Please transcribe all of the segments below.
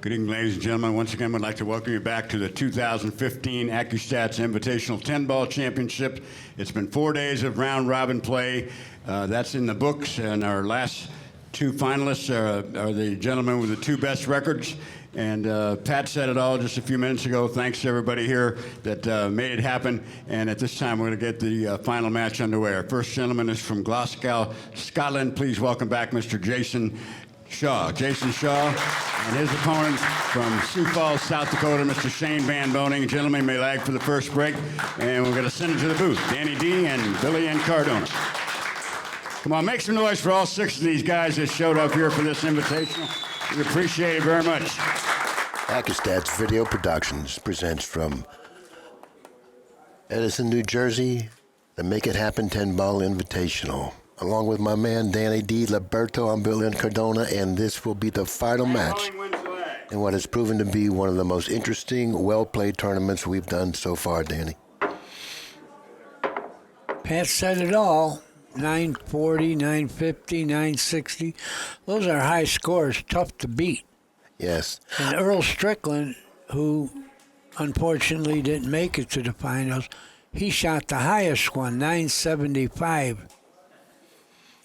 Good evening, ladies and gentlemen. Once again, I'd like to welcome you back to the 2015 Accu-Stats Invitational 10-Ball Championship. It's been 4 days of round-robin play. That's in the books, and our last two finalists are the gentlemen with the two best records. And Pat said it all just a few minutes ago. Thanks to everybody here that made it happen. And at this time, we're going to get the final match underway. Our first gentleman is from Glasgow, Scotland. Please welcome back Mr. Jayson Shaw. Jayson Shaw and his opponent from Sioux Falls, South Dakota, Mr. Shane Van Boening. Gentlemen, may lag for the first break. And we're going to send it to the booth. Danny D and Billy Incardona. Come on, make some noise for all six of these guys that showed up here for this invitational. We appreciate it very much. Accu-Stats Video Productions presents from Edison, New Jersey, the Make It Happen 10-Ball Invitational. Along with my man Danny DiLiberto, I'm Bill Incardona, and this will be the final match in what has proven to be one of the most interesting, well-played tournaments we've done so far, Danny. Pat said it all. 940, 950, 960. Those are high scores, tough to beat. Yes. And Earl Strickland, who unfortunately didn't make it to the finals, he shot the highest one, 975.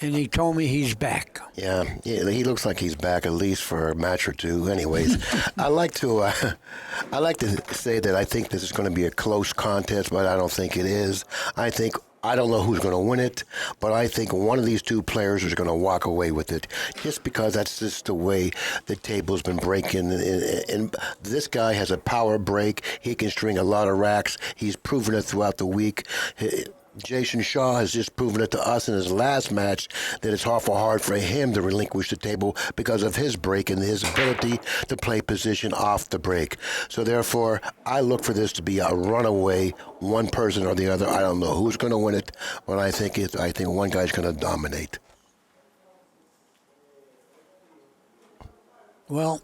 And he told me he's back. Yeah, he looks like he's back at least for a match or two. Anyways, I like to say that I think this is going to be a close contest, but I don't think it is. I don't know who's going to win it, but I think one of these two players is going to walk away with it, just because that's just the way the table's been breaking. And this guy has a power break. He can string a lot of racks. He's proven it throughout the week. Jayson Shaw has just proven it to us in his last match that it's awful hard for him to relinquish the table because of his break and his ability to play position off the break. So therefore, I look for this to be a runaway, one person or the other. I don't know who's going to win it, but I think one guy's going to dominate. Well,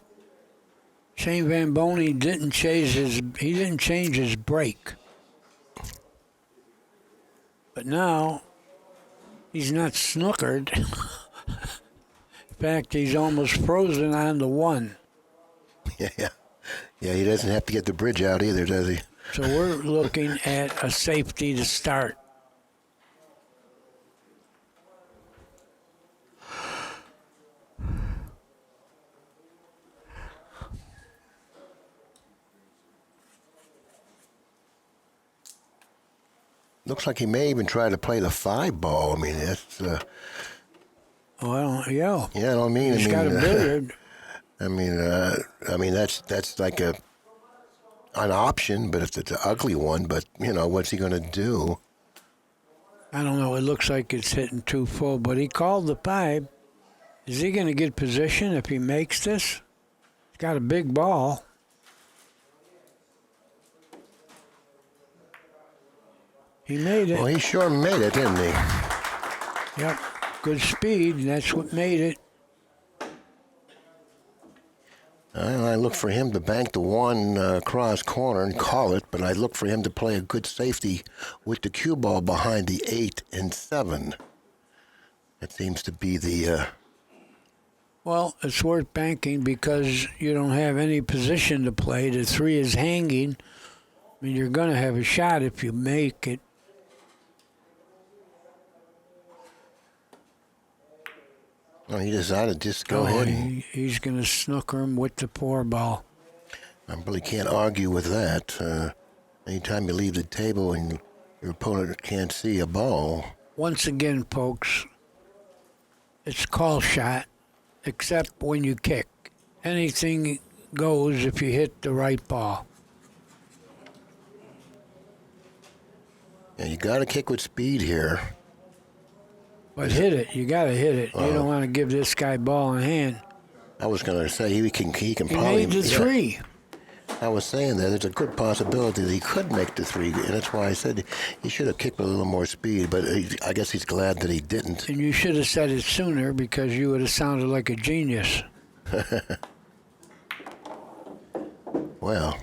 Shane Van Boening didn't change his break. But now, he's not snookered. In fact, he's almost frozen on the one. Yeah, he doesn't have to get the bridge out either, does he? So we're looking at a safety to start. Looks like he may even try to play the 5-ball. I mean, that's... Well, yeah. Yeah, I mean... He's got a billiard. I mean, that's like an option, but it's an ugly one. But, what's he going to do? I don't know. It looks like it's hitting too full, but he called the 5. Is he going to get position if he makes this? He's got a big ball. He made it. Well, he sure made it, didn't he? Yep. Good speed. That's what made it. I look for him to bank the one cross corner and call it, but I look for him to play a good safety with the cue ball behind the 8 and 7. That seems to be the... Well, it's worth banking because you don't have any position to play. The 3 is hanging. I mean, you're going to have a shot if you make it. Well, he decided to just go ahead. He's going to snooker him with the 4 ball. I really can't argue with that. Anytime you leave the table and your opponent can't see a ball. Once again, folks, it's call shot, except when you kick. Anything goes if you hit the right ball. Yeah, you got to kick with speed here. But hit it. You got to hit it. You don't want to give this guy ball in hand. I was going to say he can He probably... made the 3. I was saying that there's a good possibility that he could make the 3, and that's why I said he should have kicked with a little more speed, but I guess he's glad that he didn't. And you should have said it sooner because you would have sounded like a genius. Well,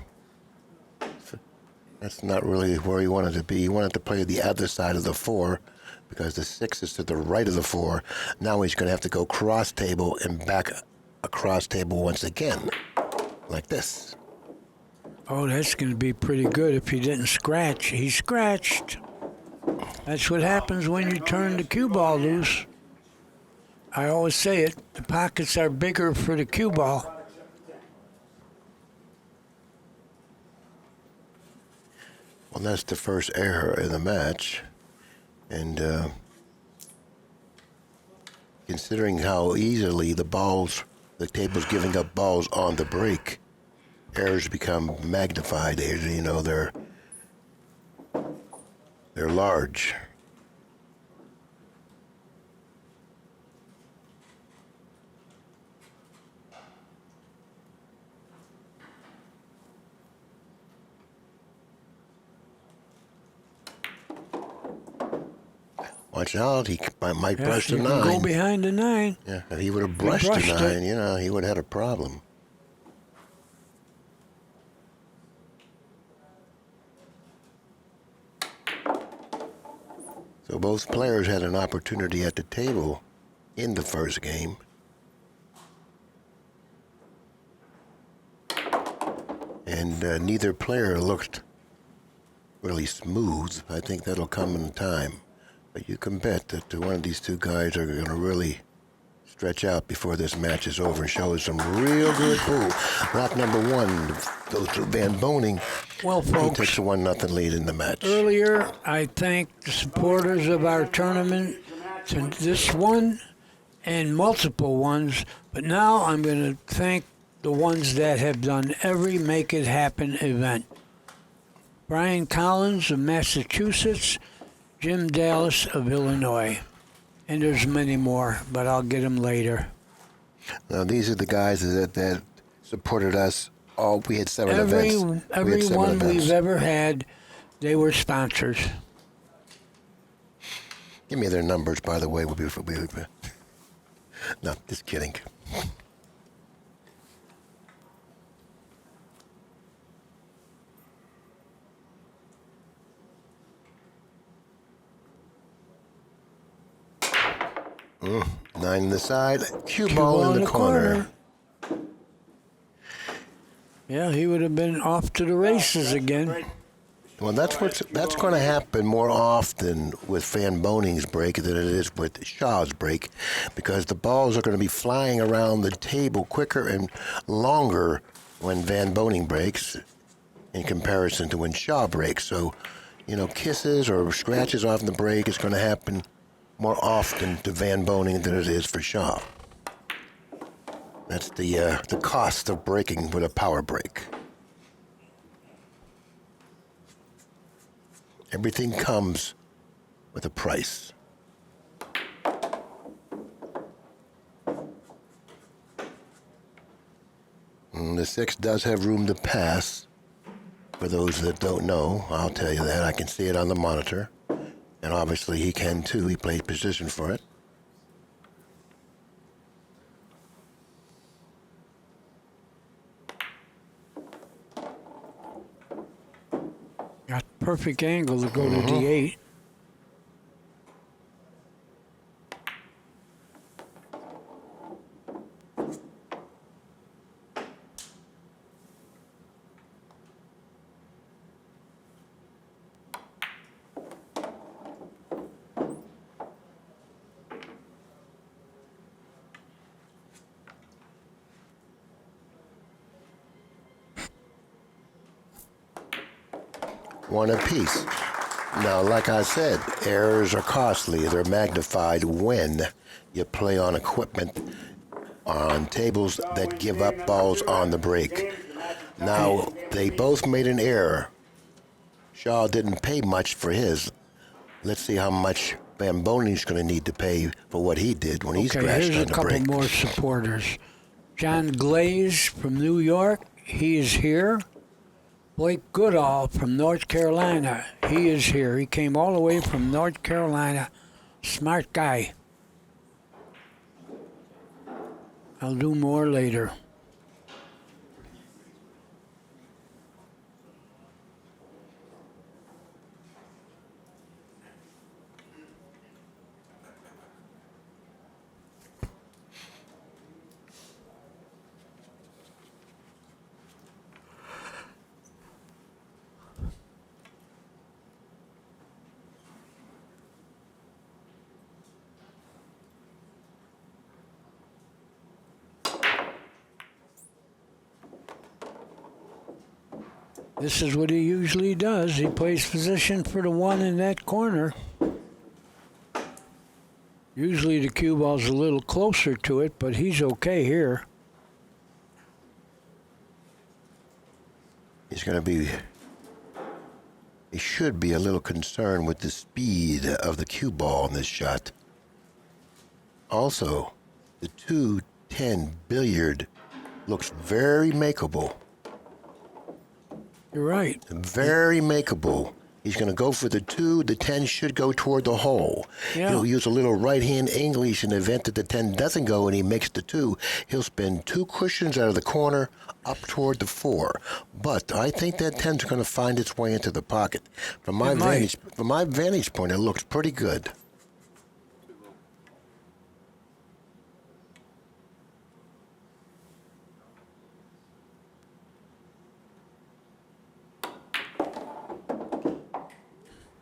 that's not really where he wanted to be. He wanted to play the other side of the 4 because the 6 is to the right of the 4. Now he's going to have to go cross table and back across table once again. like this. Oh, that's going to be pretty good if he didn't scratch. He scratched. That's what happens when you turn the cue ball loose. I always say it, the pockets are bigger for the cue ball. Well, that's the first error in the match. And considering how easily the table's giving up balls on the break, errors become magnified. You know, they're large. Watch out, he might brush the You nine. can go behind the 9. Yeah, if he would have brushed the brushed nine, it. he would have had a problem. So both players had an opportunity at the table in the first game. And neither player looked really smooth. I think that'll come in time. But you can bet that one of these two guys are going to really stretch out before this match is over and show us some real good pool. Lock number 1 goes to Van Boening. Well, He folks, takes a 1-0 lead in the match. earlier I thanked the supporters of our tournament to this one and multiple ones, but now I'm going to thank the ones that have done every Make It Happen event. Brian Collins of Massachusetts, Jim Dallas of Illinois. And there's many more, but I'll get them later. Now, these are the guys that supported us. We had 7 events. Every one we've ever had, they were sponsors. Give me their numbers, by the way. No, just kidding. Nine in the side, cue ball in the corner. Yeah, he would have been off to the races again. Well, that's going to happen more often with Van Boning's break than it is with Shaw's break, because the balls are going to be flying around the table quicker and longer when Van Boning breaks in comparison to when Shaw breaks. So, kisses or scratches off the break is going to happen more often to Van Boning than it is for Shaw. That's the cost of breaking with a power break. Everything comes with a price. And the 6 does have room to pass. For those that don't know, I'll tell you that. I can see it on the monitor. And obviously he can too. He plays position for it. Got perfect angle to go to D8. One apiece. Now, like I said, errors are costly. They're magnified when you play on equipment on tables that give up balls on the break. Now, they both made an error. Shaw didn't pay much for his. Let's see how much Van Boning's going to need to pay for what he did when he scratched here's on a the couple break. more supporters. John Glaze from New York, he is here. Blake Goodall from North Carolina, he is here. He came all the way from North Carolina. Smart guy. I'll do more later. This is what he usually does. He plays position for the one in that corner. Usually the cue ball's a little closer to it, but he's okay here. He should be a little concerned with the speed of the cue ball in this shot. Also, the 2-10 billiard looks very makeable. You're right. Very makeable. He's going to go for the 2. The 10 should go toward the hole. Yeah. He'll use a little right-hand English in the event that the 10 doesn't go and he makes the 2. He'll spin 2 cushions out of the corner up toward the 4. But I think that 10's going to find its way into the pocket. From my vantage point, it looks pretty good.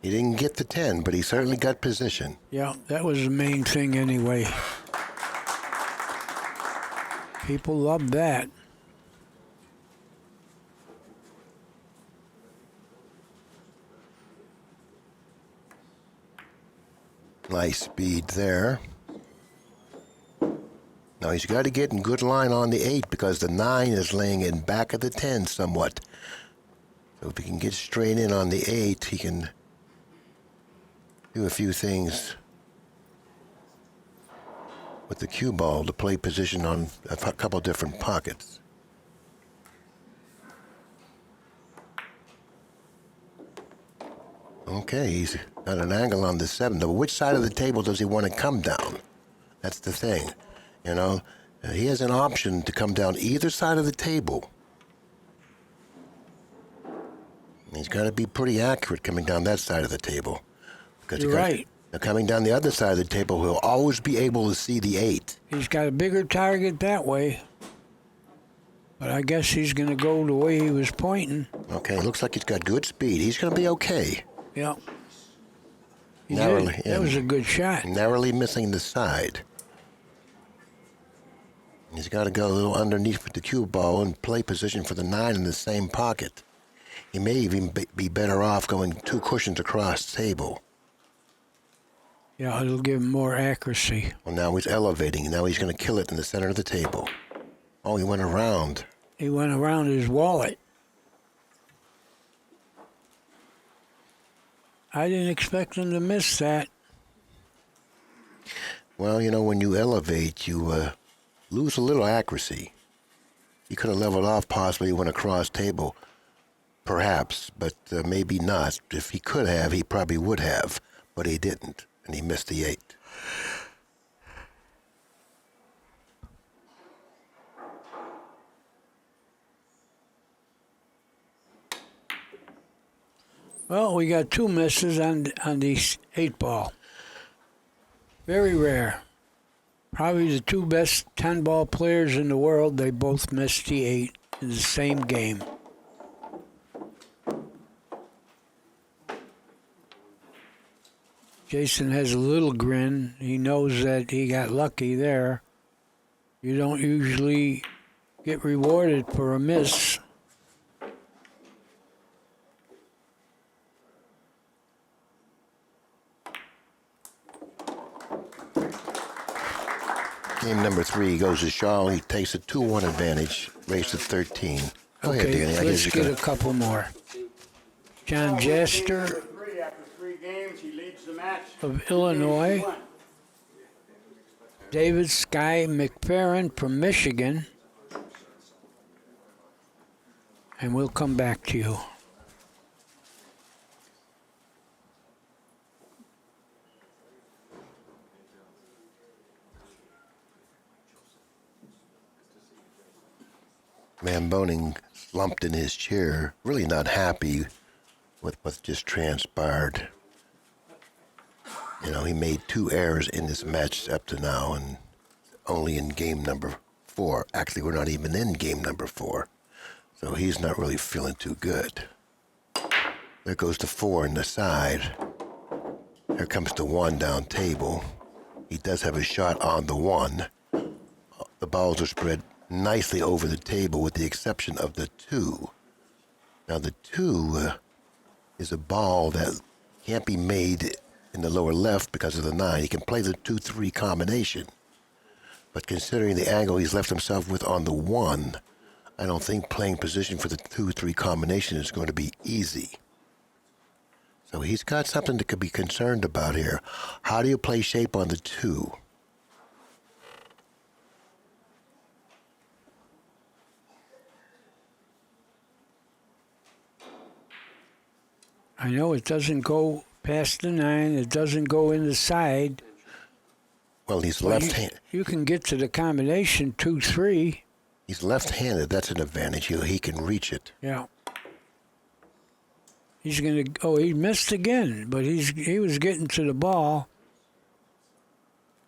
He didn't get the 10, but he certainly got position. Yeah, that was the main thing anyway. People love that. Nice speed there. Now he's got to get in good line on the 8 because the 9 is laying in back of the 10 somewhat. So if he can get straight in on the 8, he can do a few things with the cue ball to play position on a couple different pockets. Okay, he's got an angle on the 7. But which side of the table does he want to come down? That's the thing. You know, he has an option to come down either side of the table. He's got to be pretty accurate coming down that side of the table. You're right. Now coming down the other side of the table, he'll always be able to see the 8. He's got a bigger target that way. But I guess he's going to go the way he was pointing. Okay, looks like he's got good speed. He's going to be okay. Yeah. He Narrowly, did. That was a good shot. Narrowly missing the side. He's got to go a little underneath with the cue ball and play position for the 9 in the same pocket. He may even be better off going 2 cushions across the table. Yeah, it'll give him more accuracy. Well, now he's elevating. Now he's going to kill it in the center of the table. Oh, he went around. He went around his wallet. I didn't expect him to miss that. Well, you know, when you elevate, you lose a little accuracy. He could have leveled off, possibly went across table, perhaps, but maybe not. If he could have, he probably would have, but he didn't, and he missed the 8. Well, we got 2 misses on the 8 ball. Very rare. Probably the 2 best 10 ball players in the world, they both missed the 8 in the same game. Jayson has a little grin. He knows that he got lucky there. You don't usually get rewarded for a miss. Game number 3 goes to Shaw. He takes a 2-1 advantage, raised to 13. Go ahead, Danny. I let's guess get a couple more. John Jester After 3 games, he leads the match. of Illinois. David Sky McFerrin from Michigan. And we'll come back to you. Man, Boening slumped in his chair, really not happy with what just transpired. You know, he made 2 errors in this match up to now, and only in game number 4. Actually, we're not even in game number 4. So he's not really feeling too good. There goes the 4 in the side. Here comes the 1 down table. He does have a shot on the 1. The balls are spread nicely over the table with the exception of the 2. Now the 2 is a ball that can't be made in the lower left because of the 9. He can play the 2-3 combination. But considering the angle he's left himself with on the 1, I don't think playing position for the 2-3 combination is going to be easy. So he's got something to be concerned about here. How do you play shape on the 2? I know it doesn't go past the 9. It doesn't go in the side. Well, he's Well, left-handed. You can get to the combination 2-3. He's left-handed. That's an advantage. He can reach it. Yeah. He's gonna. Oh, he missed again, but he was getting to the ball.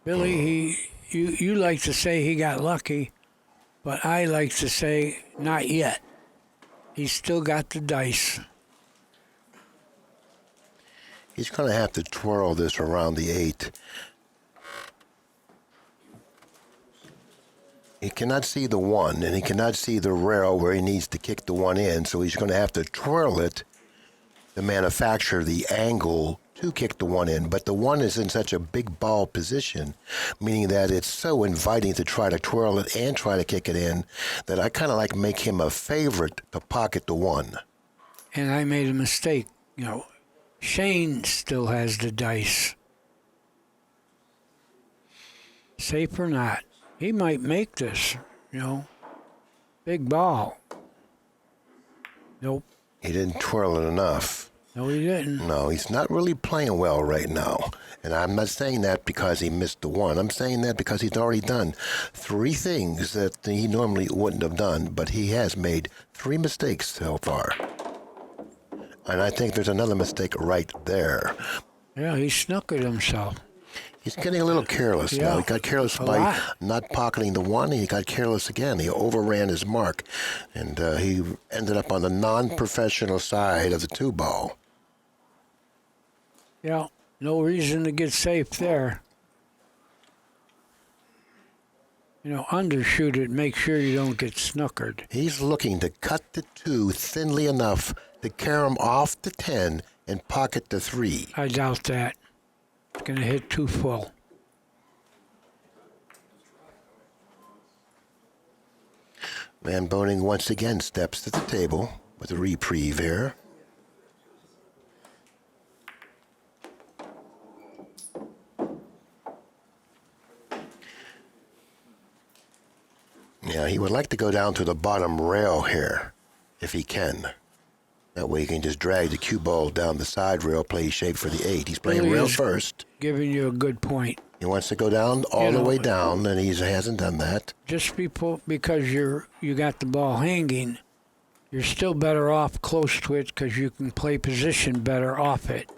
Billy, you like to say he got lucky, but I like to say not yet. He's still got the dice. He's going to have to twirl this around the 8. He cannot see the 1, and he cannot see the rail where he needs to kick the 1 in, so he's going to have to twirl it to manufacture the angle to kick the 1 in. But the 1 is in such a big ball position, meaning that it's so inviting to try to twirl it and try to kick it in, that I kind of like make him a favorite to pocket the 1. And I made a mistake. Shane still has the dice. Safe or not, he might make this. Big ball. Nope. He didn't twirl it enough. No, he didn't. No, he's not really playing well right now. And I'm not saying that because he missed the 1. I'm saying that because he's already done 3 things that he normally wouldn't have done, but he has made 3 mistakes so far. And I think there's another mistake right there. Yeah, he snookered himself. He's getting a little careless now. He got careless by not pocketing the 1, and he got careless again. He overran his mark, and he ended up on the non-professional side of the 2 ball. Yeah, no reason to get safe there. Undershoot it, make sure you don't get snookered. He's looking to cut the 2 thinly enough to carry him off the 10 and pocket the 3. I doubt that. It's going to hit too full. Van Boening once again steps to the table with a reprieve here. Yeah, he would like to go down to the bottom rail here, if he can. That way he can just drag the cue ball down the side rail, play shape for the 8. He's playing Billy rail is first. Giving you a good point. He wants to go down all the way down, and he hasn't done that. Just because you got the ball hanging, you're still better off close to it because you can play position better off it.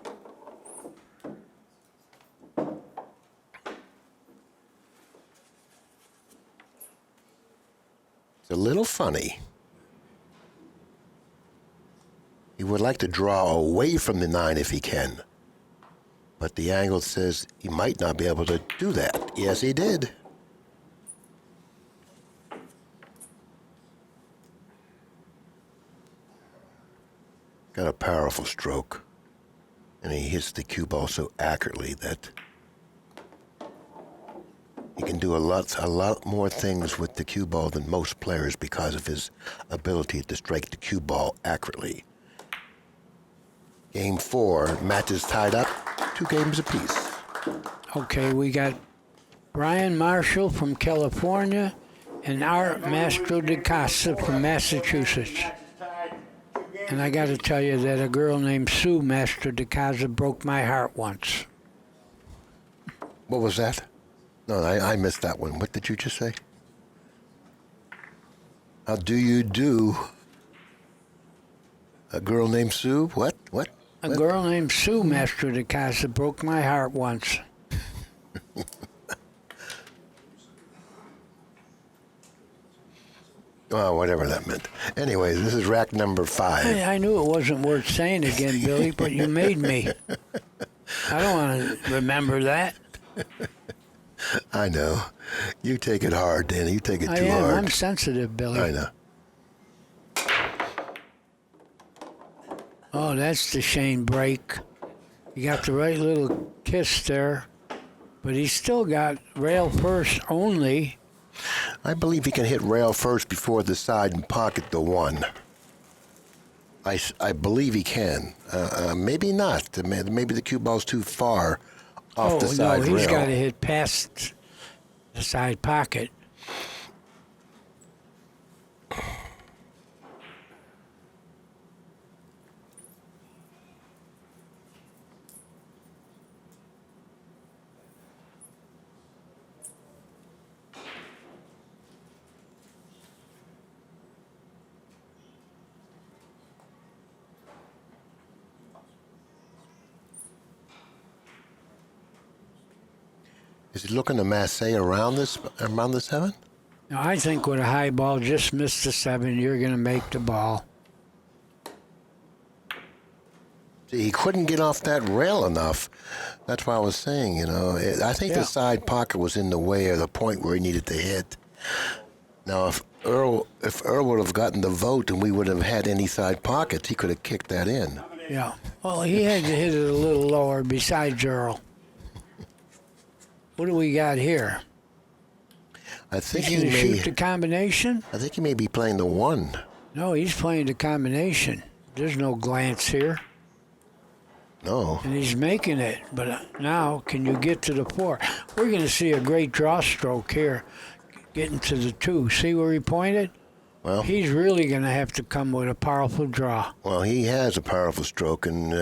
It's a little funny. He would like to draw away from the 9 if he can. But the angle says he might not be able to do that. Yes, he did. Got a powerful stroke. And he hits the cue ball so accurately that he can do a lot more things with the cue ball than most players because of his ability to strike the cue ball accurately. Game 4, matches tied up, 2 games apiece. Okay, we got Brian Marshall from California and Art Mastro de Casa from Massachusetts. And I got to tell you that a girl named Sue Mastro de Casa broke my heart once. What was that? No, I missed that one. What did you just say? How do you do? A girl named Sue? What? A girl named Sue Mastro de Casa broke my heart once. Oh, whatever that meant. Anyway, this is rack number 5. I knew it wasn't worth saying again, Billy, but you made me. I don't want to remember that. I know. You take it hard, Danny. You take it too hard. I'm sensitive, Billy. I know. Oh, that's the Shane break. He got the right little kiss there, but he's still got rail first only. I believe he can hit rail first before the side and pocket the 1. I believe he can. Maybe not. Maybe the cue ball's too far off the side no, rail. he's got to hit past the side pocket. Is he looking to masse around the 7? Now, I think with a high ball, just miss the 7, you're going to make the ball. See, he couldn't get off that rail enough. That's why I was saying, I think the side pocket was in the way of the point where he needed to hit. Now, if Earl would have gotten the vote and we would have had any side pockets, he could have kicked that in. Yeah. Well, he had to hit it a little lower besides Earl. What do we got here? I think He's going to shoot the combination? I think he may be playing the 1. No, he's playing the combination. There's no glance here. No. And he's making it. But now, can you get to the 4? We're going to see a great draw stroke here, getting to the 2. See where he pointed? Well, he's really going to have to come with a powerful draw. Well, he has a powerful stroke, and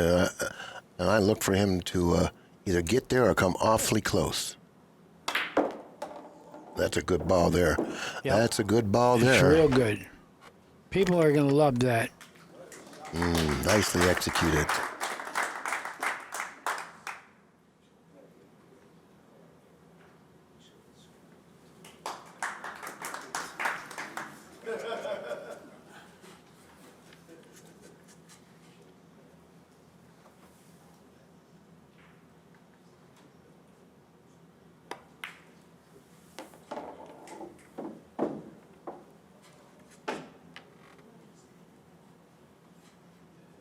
I look for him to either get there or come awfully close. That's a good ball there. Yep. That's a good ball there. It's real good. People are going to love that. Nicely executed.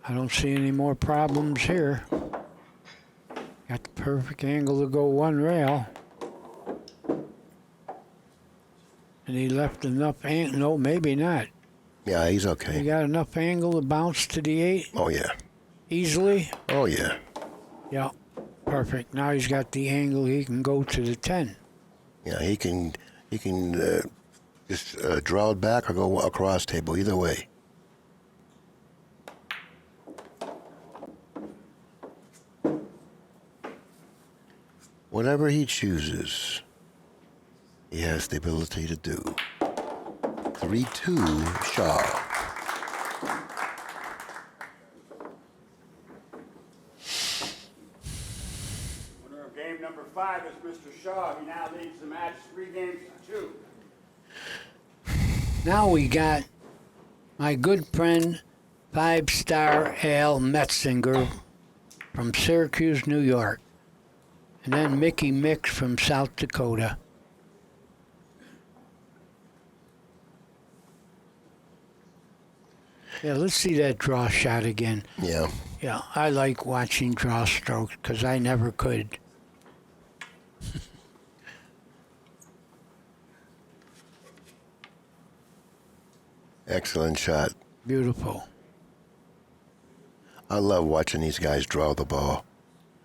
I don't see any more problems here. Got the perfect angle to go 1 rail. And he left enough angle. No, maybe not. Yeah, he's okay. He got enough angle to bounce to the 8? Oh, yeah. Easily? Oh, yeah. Yeah, perfect. Now he's got the angle he can go to the 10. Yeah, he can just draw it back or go across table, either way. Whatever he chooses, he has the ability to do. 3-2, Shaw. Winner of game number 5 is Mr. Shaw. He now leads the match 3 games to 2. Now we got my good friend, 5-star Al Metzinger from Syracuse, New York. And then Mickey Mix from South Dakota. Yeah, let's see that draw shot again. Yeah. Yeah, I like watching draw strokes because I never could. Excellent shot. Beautiful. I love watching these guys draw the ball.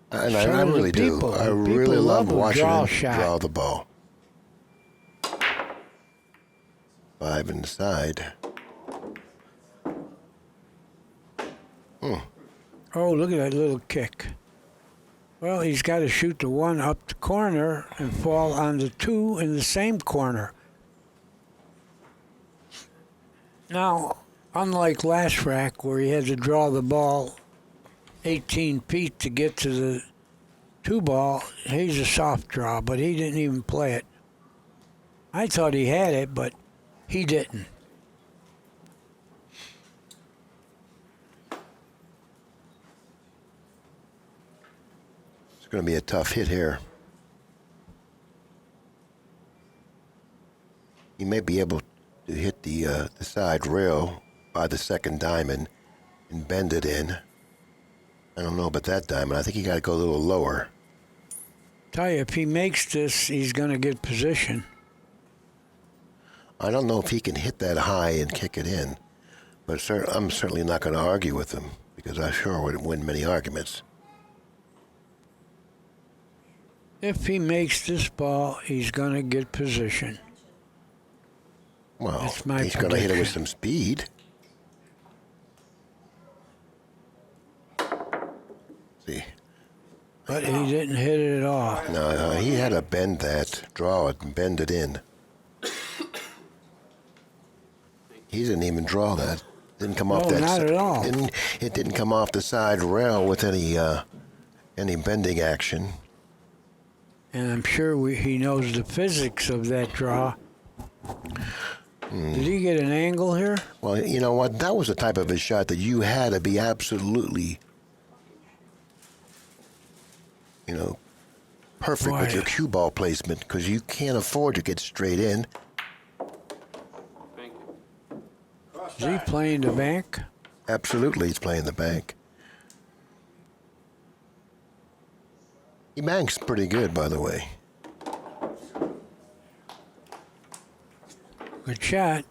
And So I do really do. people. I People really love love a watching draw them shot. draw the ball. 5 inside. Oh, look at that little kick. Well, he's got to shoot the 1 up the corner and fall on the 2 in the same corner. Now, unlike last rack where he had to draw the ball 18 feet to get to the 2 ball, he's a soft draw, but he didn't even play it. I thought he had it, but he didn't. It's going to be a tough hit here. He may be able to hit the side rail by the second diamond and bend it in. I don't know about that diamond. I think you got to go a little lower. Tell you, if he makes this, he's going to get position. I don't know if he can hit that high and kick it in, but I'm certainly not going to argue with him because I sure wouldn't win many arguments. If he makes this ball, he's going to get position. Well, That's my he's going to hit it with prediction. some speed. See, But he didn't hit it at all. no, he had to bend that, draw it, and bend it in. He didn't even draw that. Didn't come off No, that. not at all. It didn't come off the side rail with any bending action. And I'm sure he knows the physics of that draw. Did he get an angle here? Well, you know what? That was the type of a shot that you had to be absolutely, perfect with Boy. your cue ball placement because you can't afford to get straight in. Is he playing the bank? Absolutely, he's playing the bank. He banks pretty good, by the way. Good shot.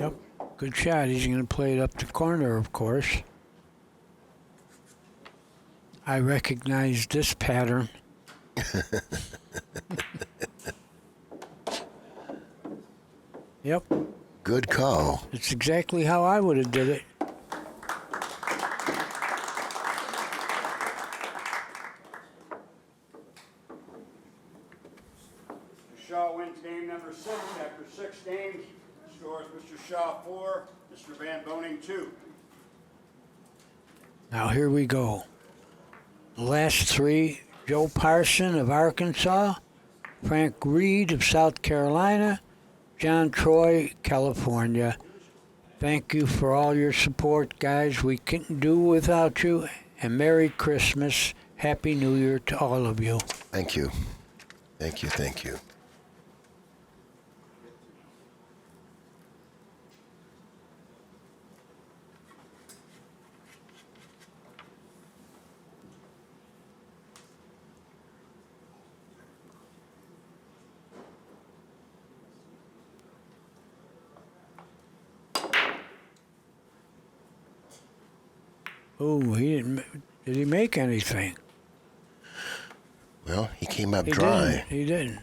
Yep, good shot. He's going to play it up the corner, of course. I recognize this pattern. Yep, Good call. it's exactly how I would have did it. Shaw wins game number 6 after 6 games. Scores Mr. Shaw 4, Mr. Van Boening 2. Now here we go. The last three, Joe Parson of Arkansas, Frank Reed of South Carolina, John Troy, California. Thank you for all your support, guys. We couldn't do without you. And Merry Christmas. Happy New Year to all of you. Thank you. Thank you, thank you. Oh, he didn't. Did he make anything? Well, he came up He dry. didn't. He didn't.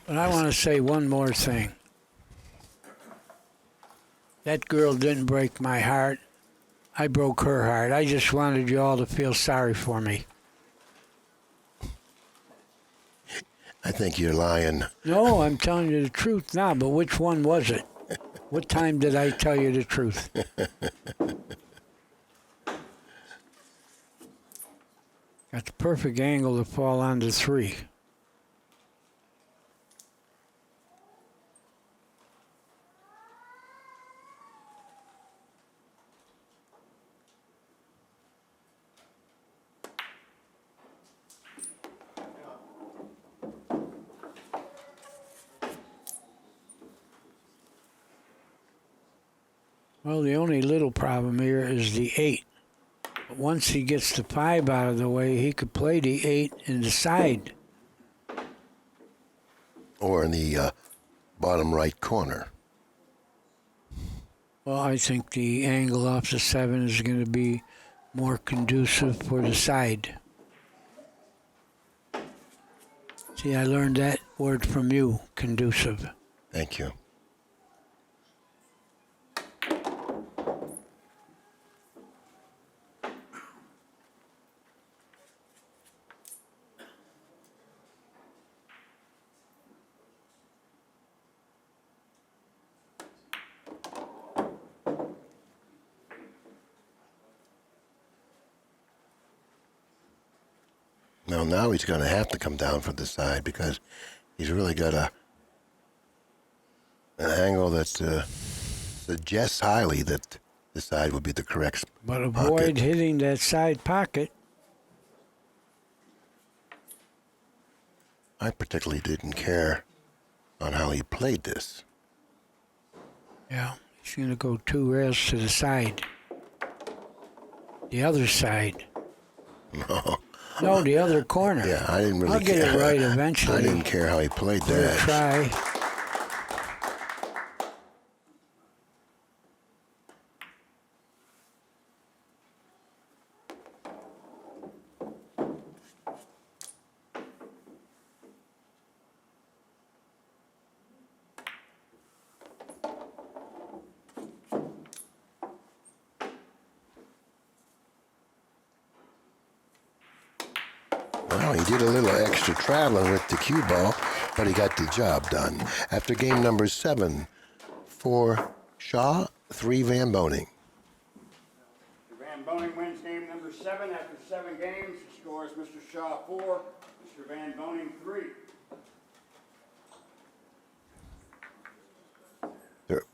But I want to say one more thing. That girl didn't break my heart. I broke her heart. I just wanted you all to feel sorry for me. I think you're lying. No, I'm telling you the truth now, but which one was it? What time did I tell you the truth? Got the perfect angle to fall onto 3. Well, the only little problem here is the 8. But once he gets the 5 out of the way, he could play the 8 in the side. Or in the bottom right corner. Well, I think the angle off the 7 is going to be more conducive for the side. See, I learned that word from you, conducive. Thank you. Well, now he's going to have to come down from the side because he's really got an angle that suggests highly that the side would be the correct But avoid pocket. hitting that side pocket. I particularly didn't care on how he played this. Yeah, he's going to go 2 rails to the side. The other side. No. No, the other corner. Yeah, I didn't really I'll get care. it right eventually. I didn't care how he played We'll that. try. Well, he did a little extra traveling with the cue ball, but he got the job done. After game number 7 for Shaw, 3 Van Boening. Van Boening wins game number 7 after 7 games. The score is Mr. Shaw 4, Mr. Van Boening 3.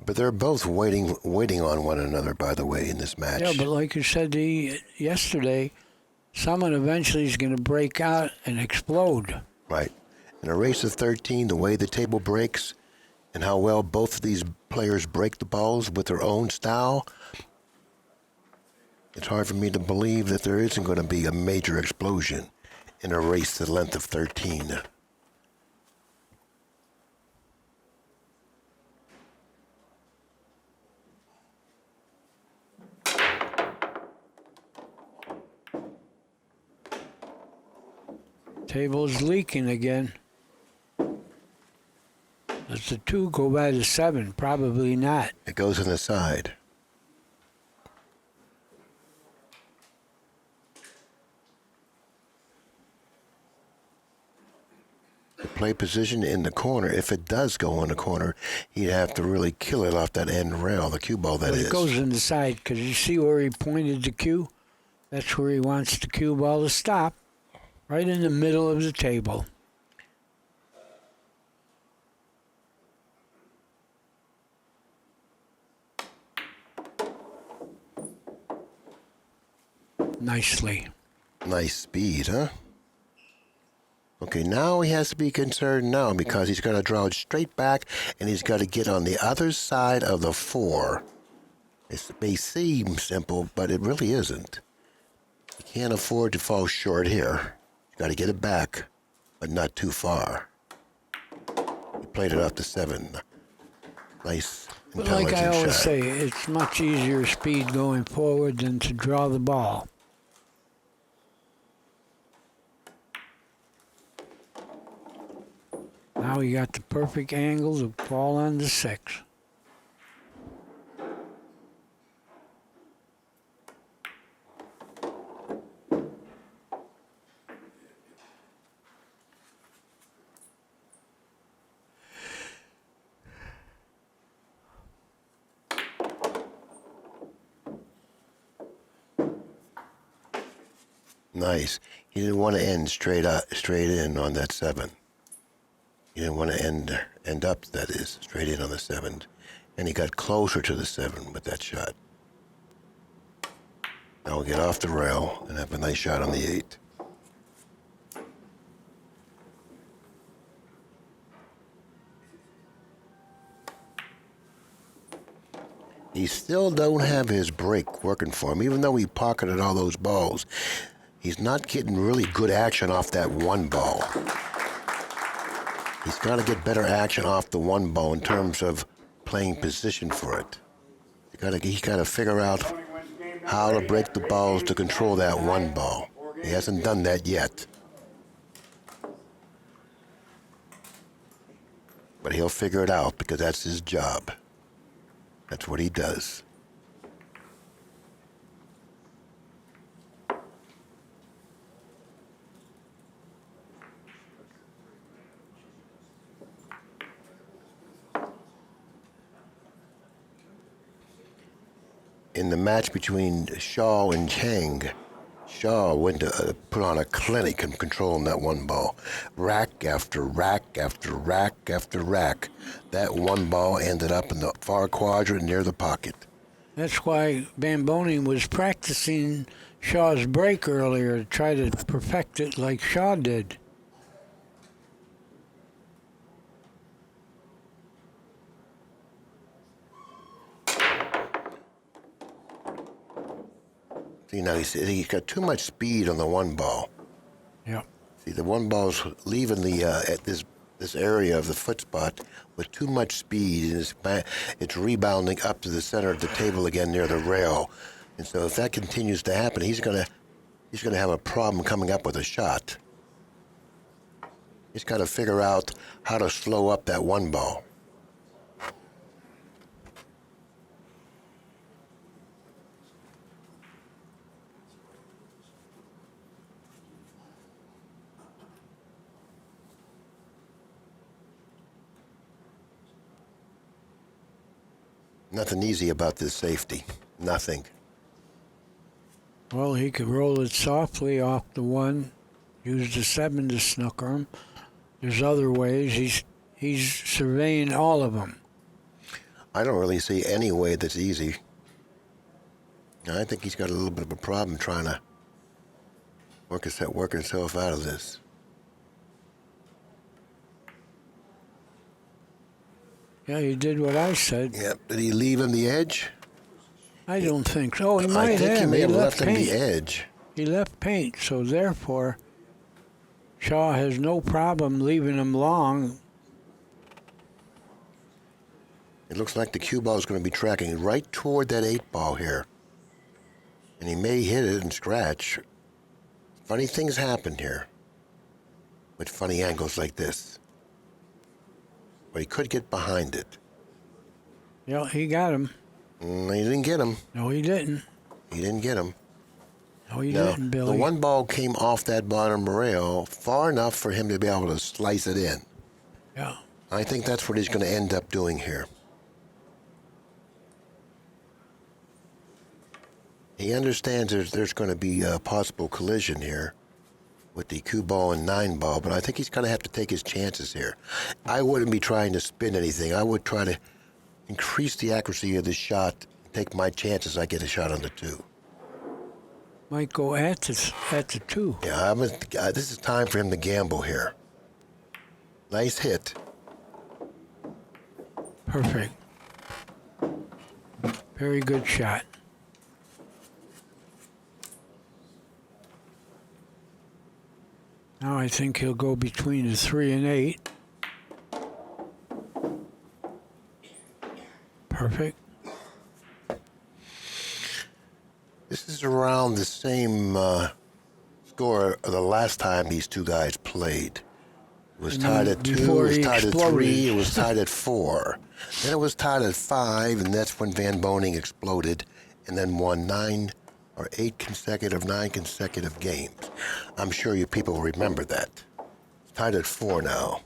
They're both waiting on one another, by the way, in this match. Yeah, but like you said yesterday, someone eventually is going to break out and explode. Right. In a race of 13, the way the table breaks and how well both of these players break the balls with their own style, it's hard for me to believe that there isn't going to be a major explosion in a race the length of 13. Table's leaking again. Does the 2 go by the 7? Probably not. It goes on the side. The play position in the corner, if it does go in the corner, he'd have to really kill it off that end rail, the cue ball that But is. it goes in the side because you see where he pointed the cue? That's where he wants the cue ball to stop. Right in the middle of the table. Nicely. Nice speed, huh? Okay, now he has to be concerned now because he's got to draw it straight back and he's got to get on the other side of the 4. It may seem simple, but it really isn't. You can't afford to fall short here. You got to get it back, but not too far. He played it off the 7. Nice, But like intelligent I always shot. say, it's much easier speed going forward than to draw the ball. Now he got the perfect angle to fall on the 6. Nice. He didn't want to end straight in on that 7. He didn't want to end up, that is, straight in on the 7. And he got closer to the 7 with that shot. Now we'll get off the rail and have a nice shot on the 8. He still don't have his break working for him, even though he pocketed all those balls. He's not getting really good action off that 1 ball. He's got to get better action off the 1 ball in terms of playing position for it. He's got to figure out how to break the balls to control that 1 ball. He hasn't done that yet. But he'll figure it out because that's his job. That's what he does. In the match between Shaw and Chang, Shaw went to put on a clinic in controlling that one ball. Rack after rack after rack after rack. That one ball ended up in the far quadrant near the pocket. That's why Van Boening was practicing Shaw's break earlier to try to perfect it like Shaw did. See, now he's got too much speed on the one ball. Yeah. See, the one ball's leaving the at this area of the foot spot with too much speed, and it's rebounding up to the center of the table again near the rail. And so if that continues to happen, he's gonna have a problem coming up with a shot. He's got to figure out how to slow up that one ball. Nothing easy about this safety. Nothing. Well, he could roll it softly off the one, use the 7 to snooker him. There's other ways. He's surveying all of them. I don't really see any way that's easy. I think he's got a little bit of a problem trying to work himself out of this. Yeah, he did what I said. Yep. Did he leave him the edge? I don't think so. He might I think have. he may have left him paint. the edge. He left paint, so therefore, Shaw has no problem leaving him long. It looks like the cue ball is going to be tracking right toward that 8 ball here. And he may hit it and scratch. Funny things happen here with funny angles like this. But he could get behind it. Yeah, he got him. He didn't get him. No, he didn't. He didn't get him. No, he No, didn't, Billy. the one ball came off that bottom rail far enough for him to be able to slice it in. Yeah. I think that's what he's going to end up doing here. He understands there's going to be a possible collision here with the cue ball and 9 ball, but I think he's going to have to take his chances here. I wouldn't be trying to spin anything. I would try to increase the accuracy of the shot, take my chances I get a shot on the 2. Might go at the 2. Yeah, this is time for him to gamble here. Nice hit. Perfect. Very good shot. Now I think he'll go between the 3 and 8. Perfect. This is around the same score of the last time these two guys played. It was tied at 2, it was tied at 3, it was tied at 4. Then it was tied at 5, and that's when Van Boening exploded and then won 9 consecutive games. I'm sure you people remember that. It's tied at 4 now.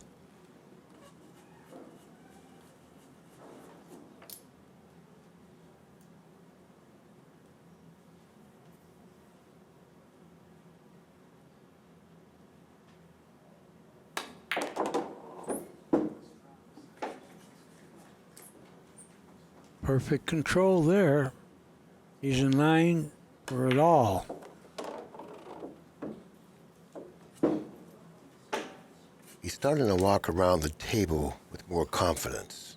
Perfect control there. He's in line for it all. He's starting to walk around the table with more confidence.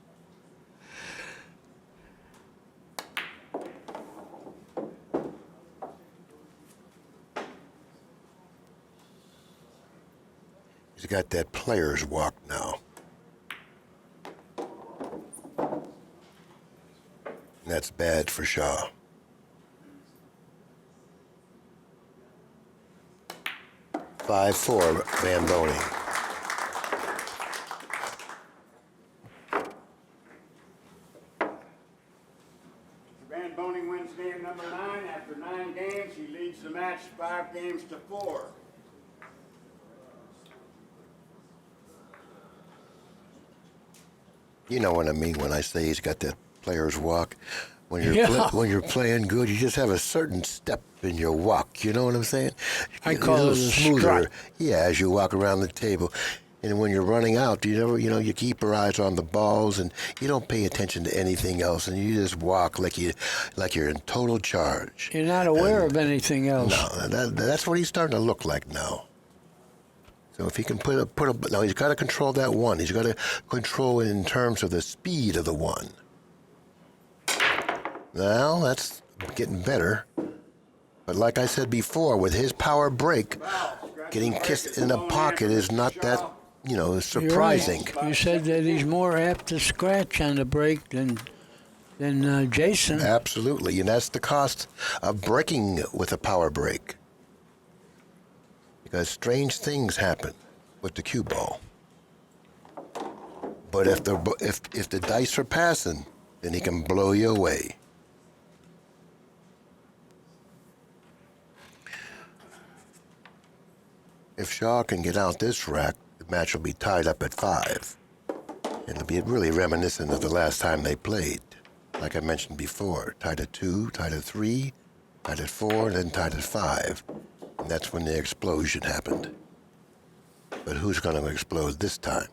He's got that player's walk now. And that's bad for Shaw. Five, 4, Van Boening. Van Boening wins game number 9. After 9 games, he leads the match 5 games to 4. You know what I mean when I say he's got that player's walk. When you're when you're playing good, you just have a certain step in your walk. You know what I'm saying? I You're call a it a little smoother. strut. Yeah, as you walk around the table. And when you're running out, you keep your eyes on the balls, and you don't pay attention to anything else, and you just walk like you're in total charge. You're not aware of anything else. No, that's what he's starting to look like now. So if he can now he's got to control that one. He's got to control it in terms of the speed of the one. Now that's getting better. But like I said before, with his power break, getting kissed in the pocket is not that, surprising. You're right. You said that he's more apt to scratch on the break than Jayson. Absolutely, and that's the cost of breaking with a power break. Because strange things happen with the cue ball. But if the dice are passing, then he can blow you away. If Shaw can get out this rack, the match will be tied up at 5. It'll be really reminiscent of the last time they played. Like I mentioned before, tied at 2, tied at 3, tied at 4, and then tied at 5. And that's when the explosion happened. But who's going to explode this time?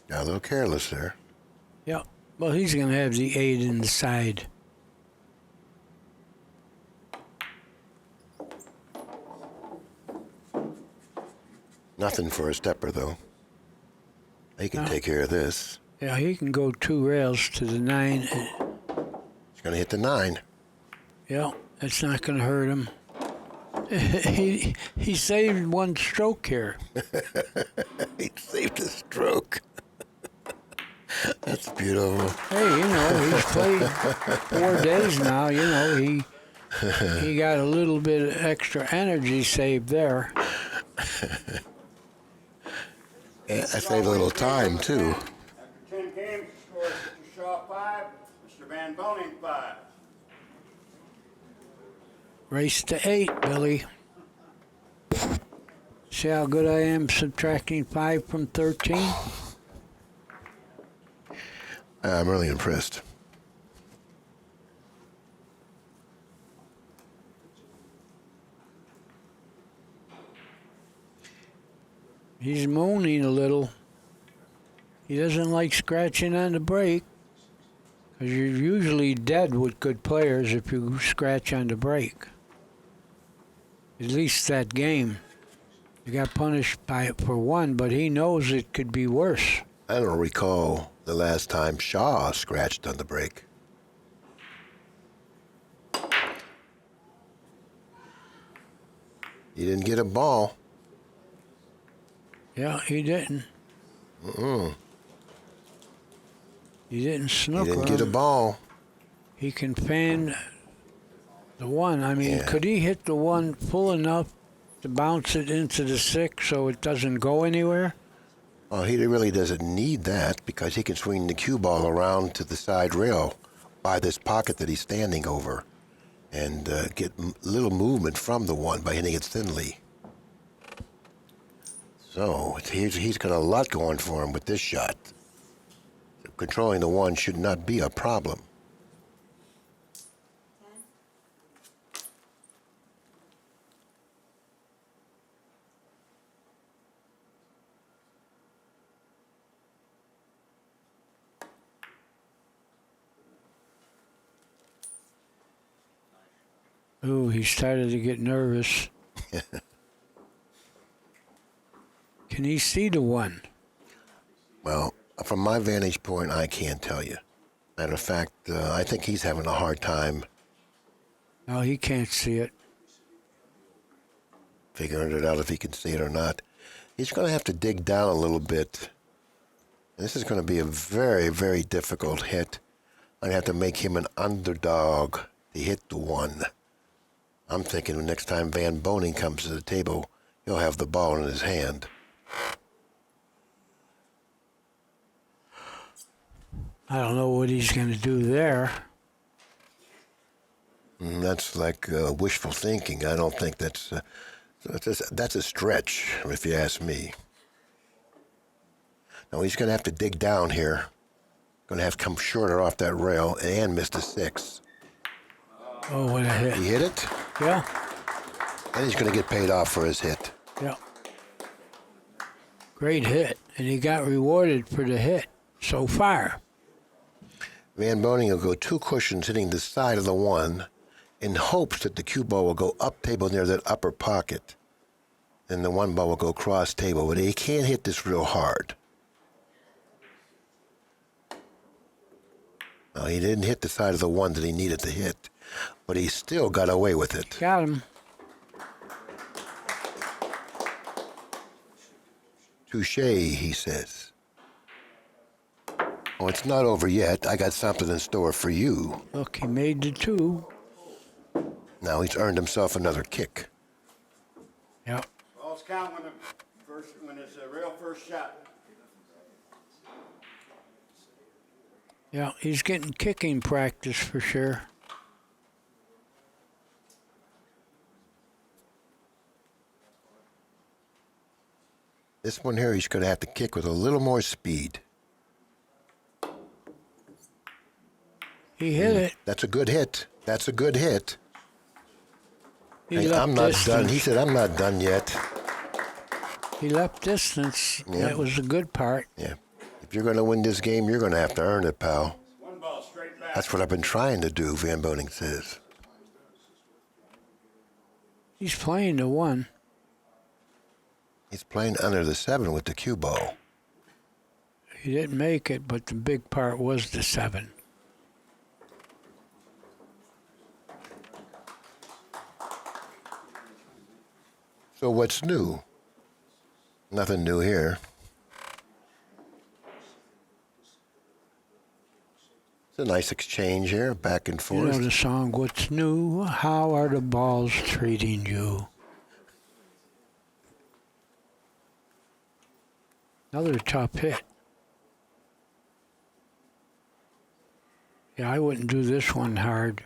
Got a little careless there. Yeah. Well, he's going to have the 8 in the side. Nothing for a stepper, though. He can take care of this. Yeah, he can go 2 rails to the 9. He's going to hit the 9. Yeah, that's not going to hurt him. He saved 1 stroke here. He saved a stroke. That's beautiful. Hey, he's played 4 days now. He got a little bit of extra energy saved there. Yeah, I saved a little time, too. After 10 games, the score is Mr. Shaw 5, Mr. Van Boening 5. Race to 8, Billy. See how good I am subtracting 5 from 13? I'm really impressed. He's moaning a little. He doesn't like scratching on the break. Because you're usually dead with good players if you scratch on the break. At least that game. You got punished for 1, but he knows it could be worse. I don't recall the last time Shaw scratched on the break. He didn't get a ball. Yeah, he didn't. He didn't snooker. He didn't get a ball. He can fan the 1. I mean, could he hit the 1 full enough to bounce it into the 6 so it doesn't go anywhere? Well, he really doesn't need that because he can swing the cue ball around to the side rail by this pocket that he's standing over and get little movement from the 1 by hitting it thinly. So he's got a lot going for him with this shot. Controlling the 1 should not be a problem. Ooh, he started to get nervous. Can he see the 1? Well, from my vantage point, I can't tell you. Matter of fact, I think he's having a hard time No, he can't see it. figuring it out if he can see it or not. He's going to have to dig down a little bit. This is going to be a very, very difficult hit. I'd have to make him an underdog to hit the 1. I'm thinking the next time Van Boening comes to the table, he'll have the ball in his hand. I don't know what he's going to do there. That's like wishful thinking. I don't think that's a stretch, if you ask me. No, he's going to have to dig down here. Going to have to come shorter off that rail and miss the 6. Oh, what a hit. He hit it, Yeah, and he's going to get paid off for his hit. yeah. Great hit. And he got rewarded for the hit so far. Van Boening will go 2 cushions hitting the side of the 1 in hopes that the cue ball will go up table near that upper pocket. And the 1 ball will go cross table, but he can't hit this real hard. No, he didn't hit the side of the 1 that he needed to hit, but he still got away with it. Got him. Touche, he says. Oh, it's not over yet. I got something in store for you. Look, he made the 2. Now he's earned himself another kick. Yeah. Balls count when it's a real first shot. Yeah, he's getting kicking practice for sure. This one here, he's going to have to kick with a little more speed. He hit it. That's a good hit. That's a good hit. He Hey, left I'm not distance. done. He said, I'm not done yet. He left distance. Yeah. That was the good part. Yeah. If you're going to win this game, you're going to have to earn it, pal. 1 ball straight back. That's what I've been trying to do, Van Boening says. He's playing the 1. He's playing under the 7 with the cue ball. He didn't make it, but the big part was the 7. So what's new? Nothing new here. It's a nice exchange here, back and You forth. know the song, What's New? How are the balls treating you? Another tough hit. Yeah, I wouldn't do this one hard.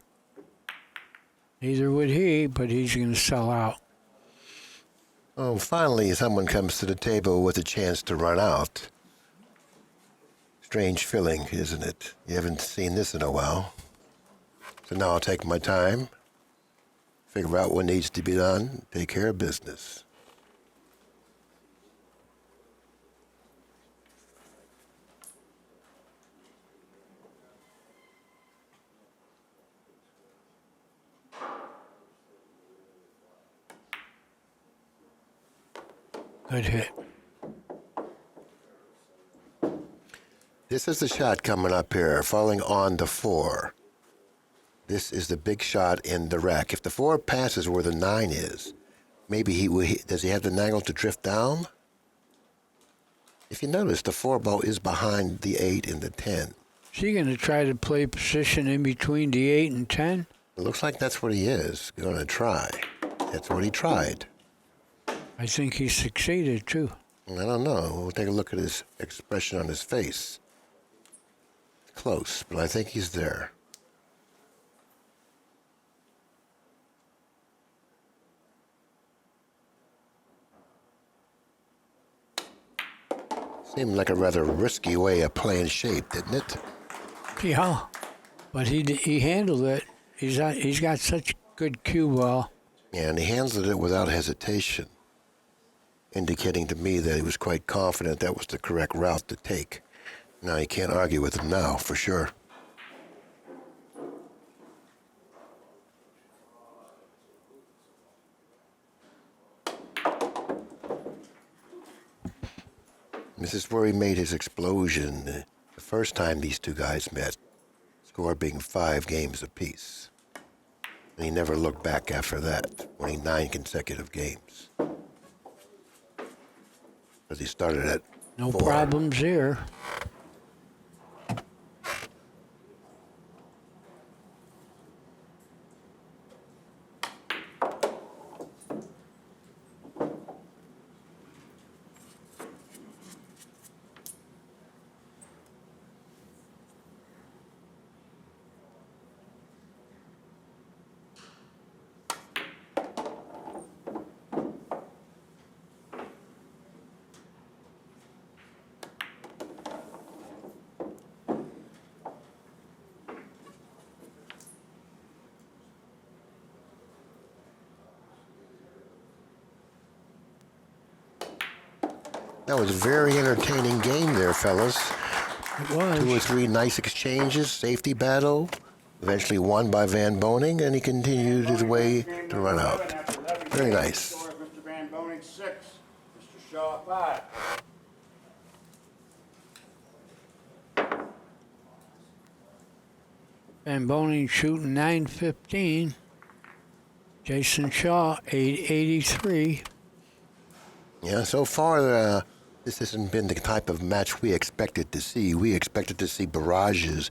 Neither would he, but he's going to sell out. Oh, finally someone comes to the table with a chance to run out. Strange feeling, isn't it? You haven't seen this in a while. So now I'll take my time, figure out what needs to be done, take care of business. Good hit. This is the shot coming up here, falling on the 4. This is the big shot in the rack. If the 4 passes where the 9 is, maybe does he have the angle to drift down? If you notice, the 4 ball is behind the 8 and the 10. Is he going to try to play position in between the 8 and 10? It looks like that's what he is going to try. That's what he tried. I think he succeeded, too. I don't know. We'll take a look at his expression on his face. Close, but I think he's there. Seemed like a rather risky way of playing shape, didn't it? Yeah, but he handled it. He's got such good cue ball. Yeah, and he handled it without hesitation, indicating to me that he was quite confident that was the correct route to take. Now, you can't argue with him now, for sure. This is where he made his explosion the first time these two guys met, score being 5 games apiece. And he never looked back after that, winning 9 consecutive games. Because he started at No 4. problems here. That was a very entertaining game there, fellas. It was. 2 or 3 nice exchanges, safety battle, eventually won by Van Boening, and he continued his way to run out. Very nice. Score of Mr. Van Boening 6, Mr. Shaw 5. Van Boening shooting 915. Jayson Shaw 883. Yeah, so far, this hasn't been the type of match we expected to see. We expected to see barrages,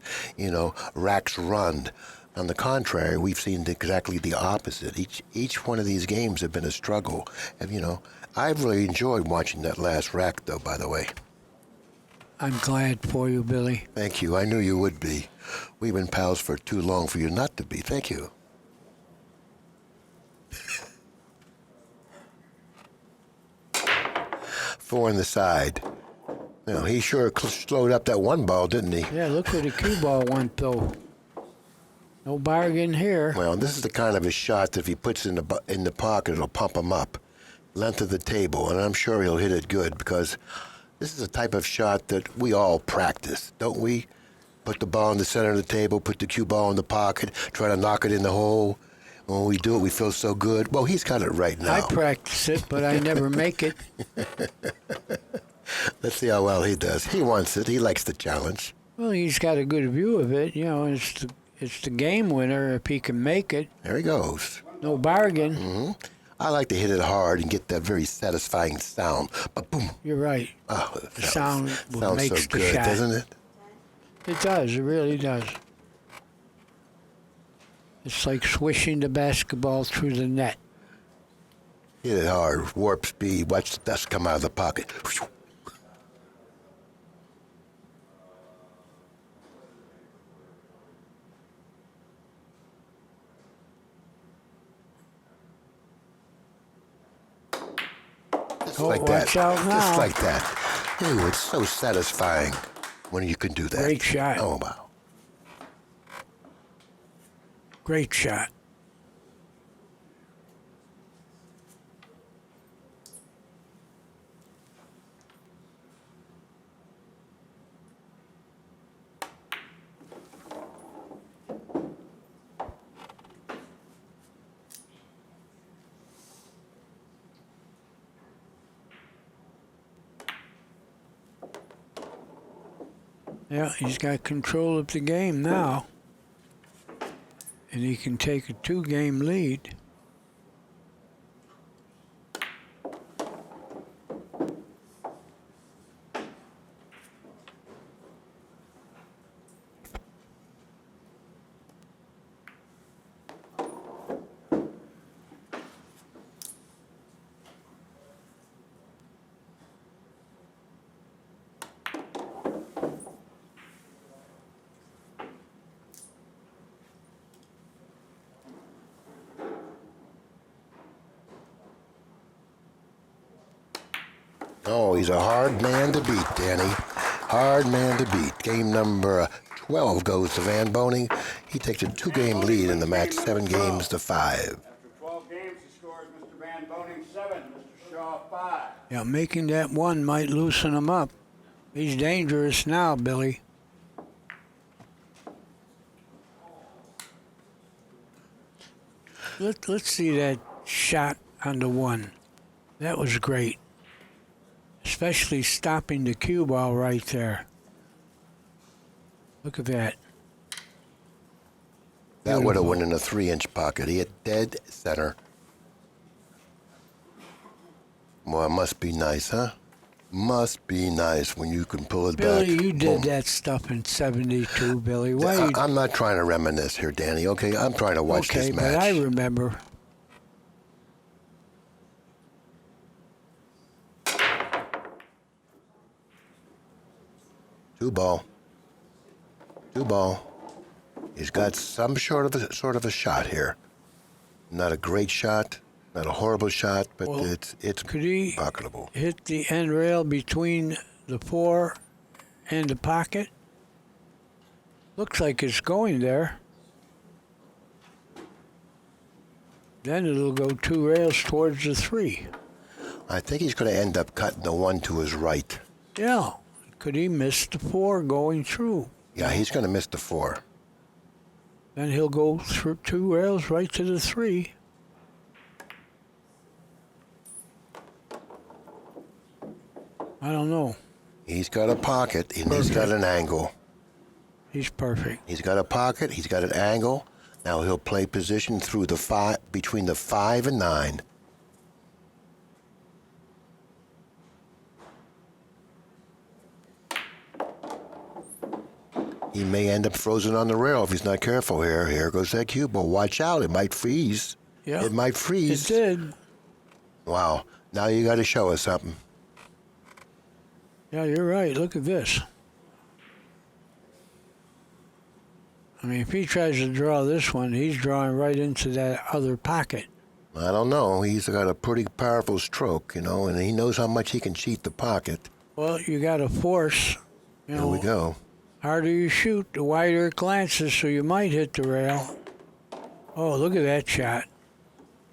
racks run. On the contrary, we've seen exactly the opposite. Each one of these games have been a struggle. And, I've really enjoyed watching that last rack, though, by the way. I'm glad for you, Billy. Thank you. I knew you would be. We've been pals for too long for you not to be. Thank you. Four on the side. He sure slowed up that one ball, didn't he? Yeah, look where the cue ball went, though. No bargain here. Well, this is the kind of a shot that if he puts it in the pocket, it'll pump him up. Length of the table, and I'm sure he'll hit it good because this is a type of shot that we all practice, don't we? Put the ball in the center of the table, put the cue ball in the pocket, try to knock it in the hole. When we do it, we feel so good. Well, he's got it right now. I practice it, but I never make it. Let's see how well he does. He wants it. He likes the challenge. Well, he's got a good view of it. It's the game winner if he can make it. There he goes. No bargain. Mm-hmm. I like to hit it hard and get that very satisfying sound. But boom. You're right. Oh, The sound sounds makes so the good, shot. doesn't it? It does. It really does. It's like swishing the basketball through the net. Hit it hard, warp speed, watch the dust come out of the pocket. Just like that. watch out now. Just like that. Ooh, it's so satisfying when you can do that. Great shot. Oh, wow. Great shot. Yeah, he's got control of the game now. And he can take a 2-game lead. Oh, he's a hard man to beat, Danny. Hard man to beat. Game number 12 goes to Van Boening. He takes a 2-game lead in the match, 7 games to 5. After 12 games, the score is Mr. Van Boening 7, Mr. Shaw 5. Yeah, making that one might loosen him up. He's dangerous now, Billy. Let's see that shot on the one. That was great. Especially stopping the cue ball right there. Look at that. That would have went in a 3-inch pocket. He hit dead center. Well, it must be nice, huh? Must be nice when you can pull it Billy, back. you did that stuff in 72, Billy. Why you... I'm not trying to reminisce here, Danny, okay? I'm trying to watch Okay, this match. but I remember. Two ball. He's got some sort of a shot here. Not a great shot, not a horrible shot, but Well, it's could he pocketable. hit the end rail between the 4 and the pocket? Looks like it's going there. Then it'll go 2 rails towards the 3. I think he's going to end up cutting the 1 to his right. Yeah. Could he miss the 4 going through? Yeah, he's going to miss the 4. Then he'll go through 2 rails right to the 3. I don't know. He's got a pocket, and he's got an angle. He's perfect. He's got a pocket, he's got an angle. Now he'll play position through the 5, between the 5 and 9. He may end up frozen on the rail if he's not careful here. Here goes that cue ball. Watch out, it might freeze. Yeah. It might freeze. It did. Wow. Now you got to show us something. Yeah, you're right. Look at this. I mean, if he tries to draw this one, he's drawing right into that other pocket. I don't know. He's got a pretty powerful stroke, you know, and he knows how much he can cheat the pocket. Well, you got to force. Here we go. Harder you shoot, the wider it glances, so you might hit the rail. Oh, look at that shot.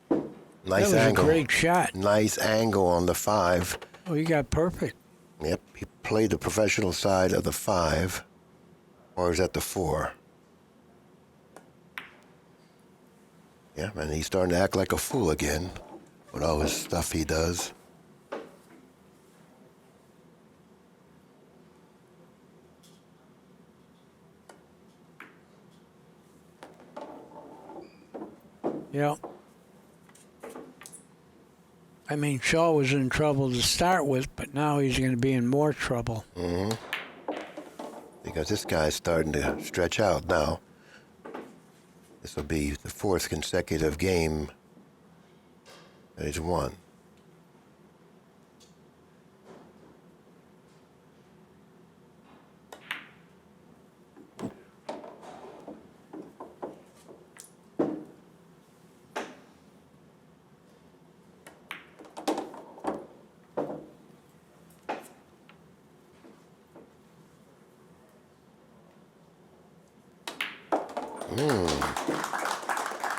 Nice that was angle. a great shot. Nice angle on the 5. Oh, he got perfect. Yep, he played the professional side of the 5. Or is that the 4? Yeah, and he's starting to act like a fool again with all his stuff he does. Yeah. I mean, Shaw was in trouble to start with, but now he's going to be in more trouble. Mm-hmm. Because this guy's starting to stretch out now. This will be the 4th consecutive game that he's won.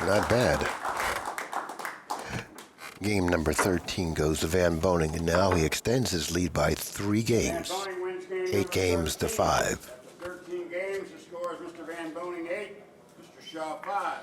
Not bad. Game number 13 goes to Van Boening, and now he extends his lead by 3 games. 8 games to 5. After 13 games, the score is Mr. Van Boening 8, Mr. Shaw 5.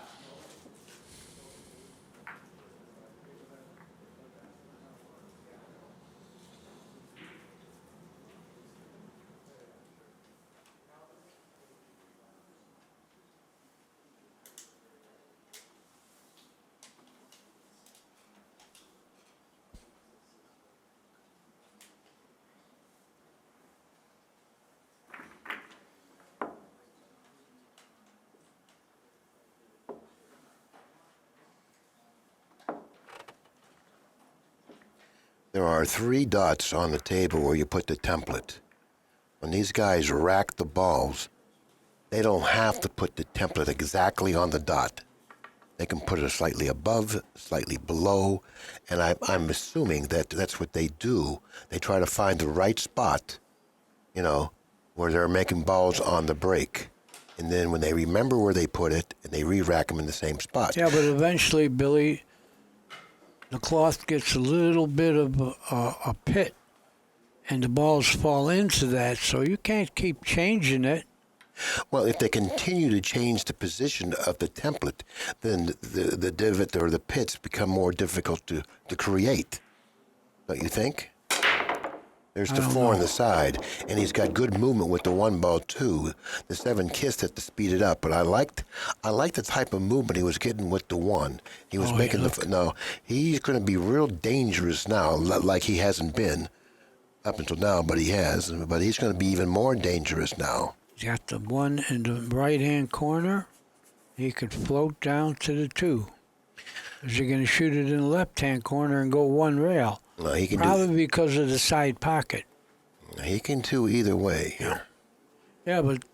There are 3 dots on the table where you put the template. When these guys rack the balls, they don't have to put the template exactly on the dot. They can put it slightly above, slightly below, and I'm assuming that that's what they do. They try to find the right spot, you know, where they're making balls on the break. And then when they remember where they put it, and they re-rack them in the same spot. Yeah, but eventually, Billy, the cloth gets a little bit of a pit, and the balls fall into that, so you can't keep changing it. Well, if they continue to change the position of the template, then the divot or the pits become more difficult to create. Don't you think? There's the 4 on the side, and he's got good movement with the 1 ball too. The 7 kissed it to speed it up, but I liked the type of movement he was getting with the 1. He was making he's going to be real dangerous now, like he hasn't been up until now, but he has. But he's going to be even more dangerous now. He's got the 1 in the right-hand corner. He could float down to the 2. Is he going to shoot it in the left-hand corner and go 1 rail? No, he can Probably because of the side pocket. He can do either way here. Yeah, but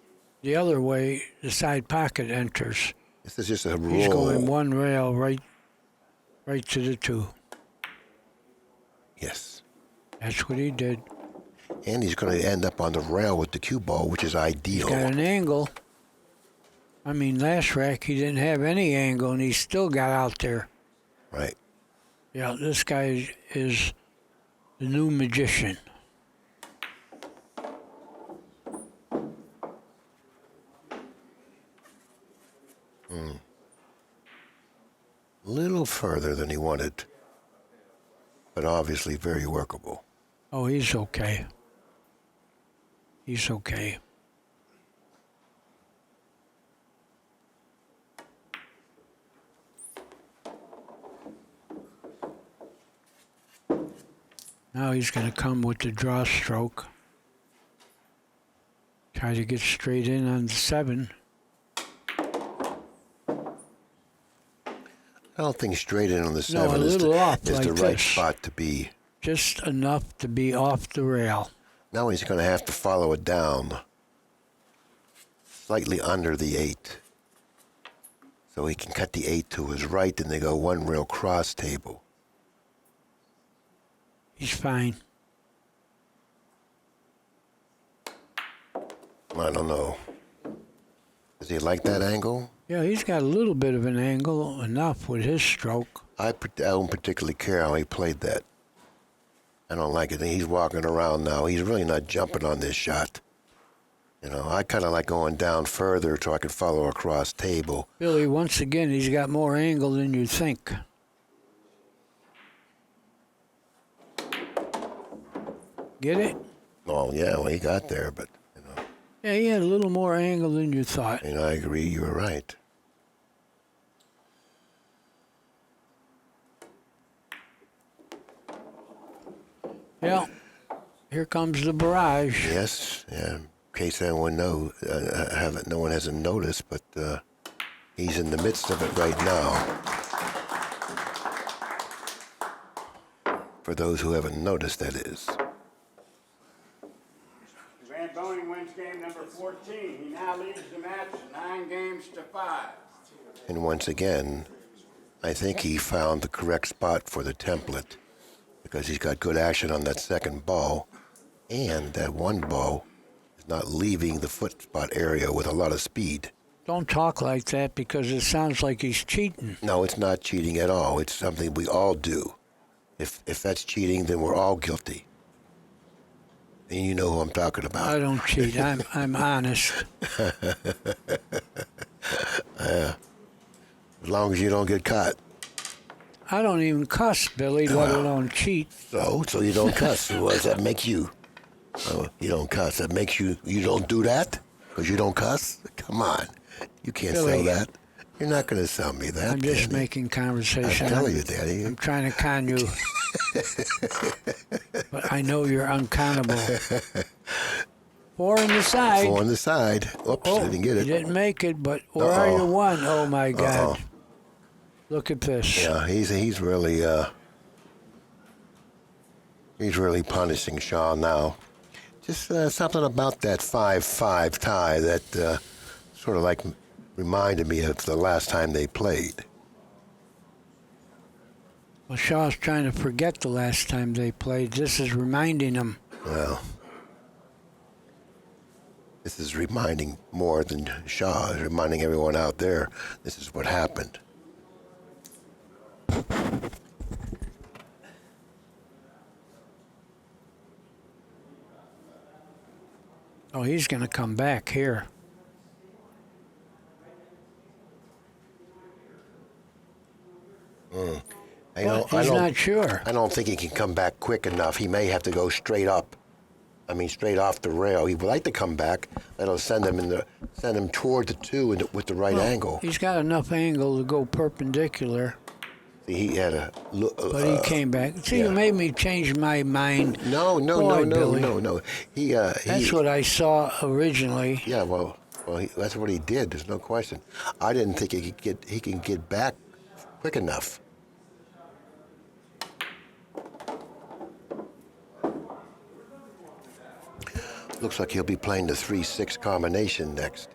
the other way, the side pocket enters. This is just a roll. He's going 1 rail right to the 2. Yes. That's what he did. And he's going to end up on the rail with the cue ball, which is ideal. He's got an angle. I mean, last rack he didn't have any angle, and he still got out there. Right. Yeah, this guy is The new magician. A little further than he wanted, but obviously very workable. Oh, he's okay. He's okay. Now he's going to come with the draw stroke. Try to get straight in on the 7. I don't think straight in on the No, 7 a is, little off is like the right this. spot to be. Just enough to be off the rail. Now he's going to have to follow it down, slightly under the 8. So he can cut the 8 to his right, and they go one rail cross table. He's fine. I don't know. Does he like that angle? Yeah, he's got a little bit of an angle, enough with his stroke. I don't particularly care how he played that. I don't like it. He's walking around now. He's really not jumping on this shot. You know, I kind of like going down further so I can follow across table. Billy, once again, he's got more angle than you think. Get it? Oh, yeah, well, he got there, but, you know. Yeah, he had a little more angle than you thought. And I agree, you were right. Yeah. Here comes the barrage. Yes, yeah. In case anyone no one hasn't noticed, but he's in the midst of it right now. For those who haven't noticed, that is. Van Boening wins game number 14. He now leads the match 9-5. And once again, I think he found the correct spot for the template because he's got good action on that second ball, and that one ball is not leaving the foot spot area with a lot of speed. Don't talk like that because it sounds like he's cheating. No, it's not cheating at all. It's something we all do. If that's cheating, then we're all guilty. And you know who I'm talking about. I don't cheat. I'm honest. As long as you don't get caught. I don't even cuss, Billy, let alone cheat. So you don't cuss. What does that make you? Oh, you don't cuss. That makes you don't do that? Because you don't cuss? Come on. You can't Billy, sell that. You're not going to sell me that. I'm just Danny. making conversation. I'm telling you, Daddy. I'm trying to con you. But I know you're unconnable. 4 on the side. 4 on the side. Oops, I didn't get it. You didn't make it, but where are you? 1? Oh, my God. Uh-oh. Look at this. Yeah, he's really punishing Shaw now. Just something about that 5-5 tie that sort of like reminded me of the last time they played. Well, Shaw's trying to forget the last time they played. This is reminding him. Well, this is reminding more than Shaw. It's reminding everyone out there this is what happened. Oh, he's going to come back here. He's not sure. I don't think he can come back quick enough. He may have to go straight up. I mean, straight off the rail. He would like to come back. That'll send him toward the 2 with the right angle. He's got enough angle to go perpendicular. See, he had a look. But he came back. See, yeah. you made me change my mind. No, Billy. no. That's what I saw originally. Yeah, well, that's what he did. There's no question. I didn't think he can get back quick enough. Looks like he'll be playing the 3-6 combination next.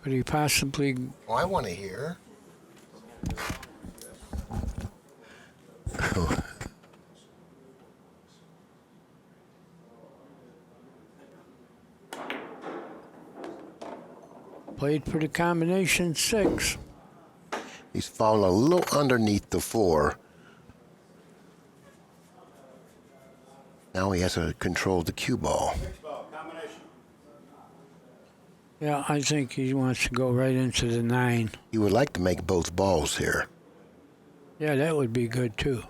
Could he possibly... Oh, I want to hear. Played for the combination 6. He's fallen a little underneath the 4. Now he has to control the cue ball. Yeah, I think he wants to go right into the 9. He would like to make both balls here. Yeah, that would be good too.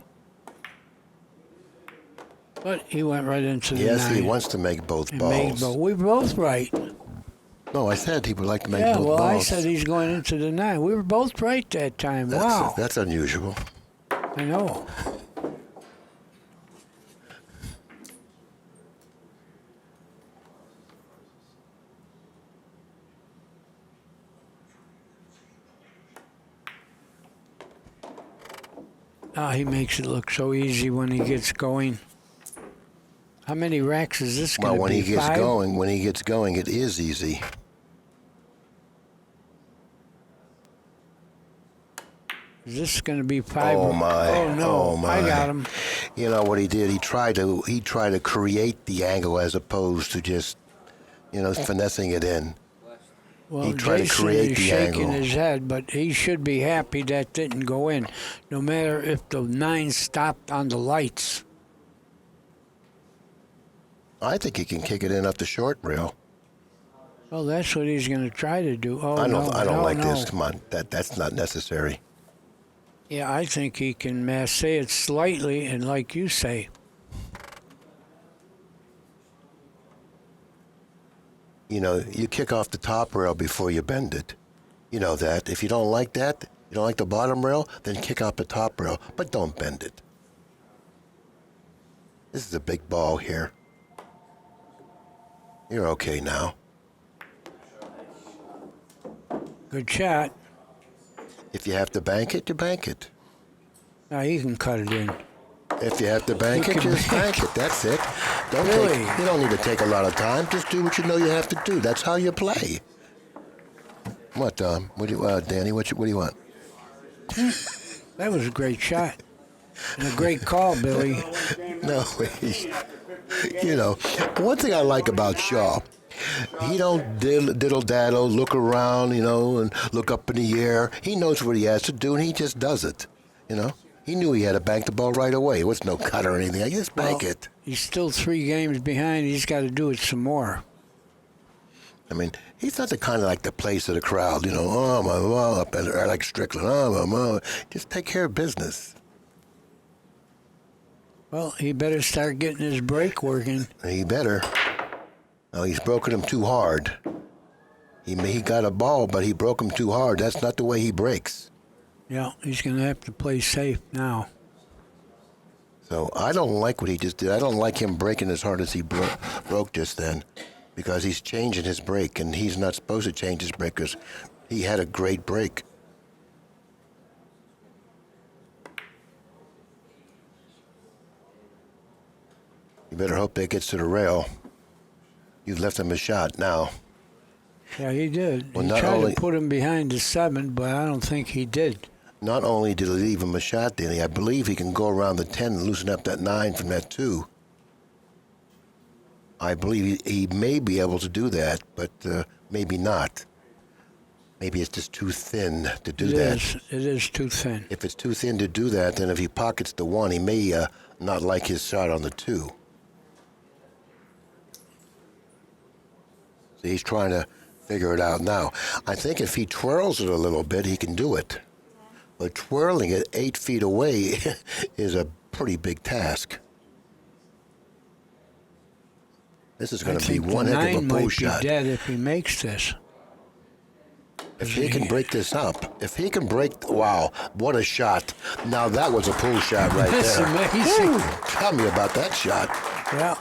But he went right into the 9. Yes, he wants to make both balls. We're both right. No, I said he would like to make Yeah, both well, balls. I said he's going into the 9. We were both right that time. Wow. That's unusual. I know. Oh, he makes it look so easy when he gets going. How many racks is this going to be? Well, when he gets 5? going, it is easy. Is this going to be 5? Oh my! Oh no! Oh my! I got him. You know what he did? He tried to create the angle as opposed to just, finessing it in. Well, He tried to Jayson create is the shaking angle. his head, but he should be happy that didn't go in, no matter if the 9 stopped on the lights. I think he can kick it in up the short rail. Well, that's what he's going to try to do. Oh I don't no, like no. this. Come on, that's not necessary. Yeah, I think he can say it slightly, and like you say. You kick off the top rail before you bend it. You know that. If you don't like that, you don't like the bottom rail, then kick off the top rail, but don't bend it. This is a big ball here. You're okay now. Good shot. If you have to bank it, you bank it. Now you can cut it in. If you have to bank You it, can just bank it. That's it. Really? You don't need to take a lot of time. Just do what you know you have to do. That's how you play. What, Danny? What do you want? That was a great shot. And a great call, Billy. No, one thing I like about Shaw, he don't diddle-daddle, look around, and look up in the air. He knows what he has to do, and he just does it, He knew he had to bank the ball right away. It was no cut or anything. I just bank it. He's still 3 games behind. He's got to do it some more. I mean, he's not the kind of like the place of the crowd, up or like Strickland, just take care of business. Well, he better start getting his break working. He better. No, he's broken him too hard. He got a ball, but he broke him too hard. That's not the way he breaks. Yeah, he's going to have to play safe now. So I don't like what he just did. I don't like him breaking as hard as he broke just then, because he's changing his break, and he's not supposed to change his break because he had a great break. You better hope that gets to the rail. You've left him a shot now. Yeah, he did. Well, He not tried only- to put him behind the 7, but I don't think he did. Not only did he leave him a shot, Danny, I believe he can go around the 10 and loosen up that 9 from that 2. I believe he may be able to do that, but maybe not. Maybe it's just too thin to do that. It is too thin. If it's too thin to do that, then if he pockets the 1, he may not like his shot on the 2. So he's trying to figure it out now. I think if he twirls it a little bit, he can do it. But twirling it 8 feet away is a pretty big task. This is going to be one heck of a pull shot. Might be dead if he makes this. If he can break this up, wow, what a shot. Now that was a pull shot right That's there. amazing. Woo, tell me about that shot. Yeah.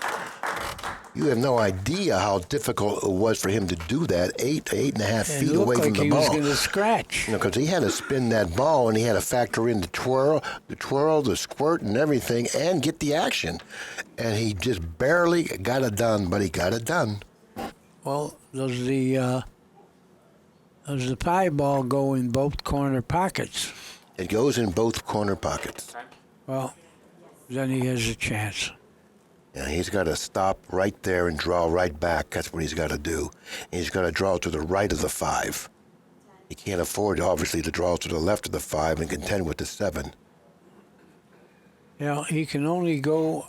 You have no idea how difficult it was for him to do that 8.5 feet It away looked from like the he ball. was going to scratch. Because he had to spin that ball, and he had to factor in the twirl, the squirt, and everything, and get the action. And he just barely got it done, but he got it done. Well, does the pie ball go in both corner pockets? It goes in both corner pockets. Well, then he has a chance. Yeah, he's got to stop right there and draw right back. That's what he's got to do. And he's got to draw to the right of the 5. He can't afford, obviously, to draw to the left of the 5 and contend with the 7. Yeah, he can only go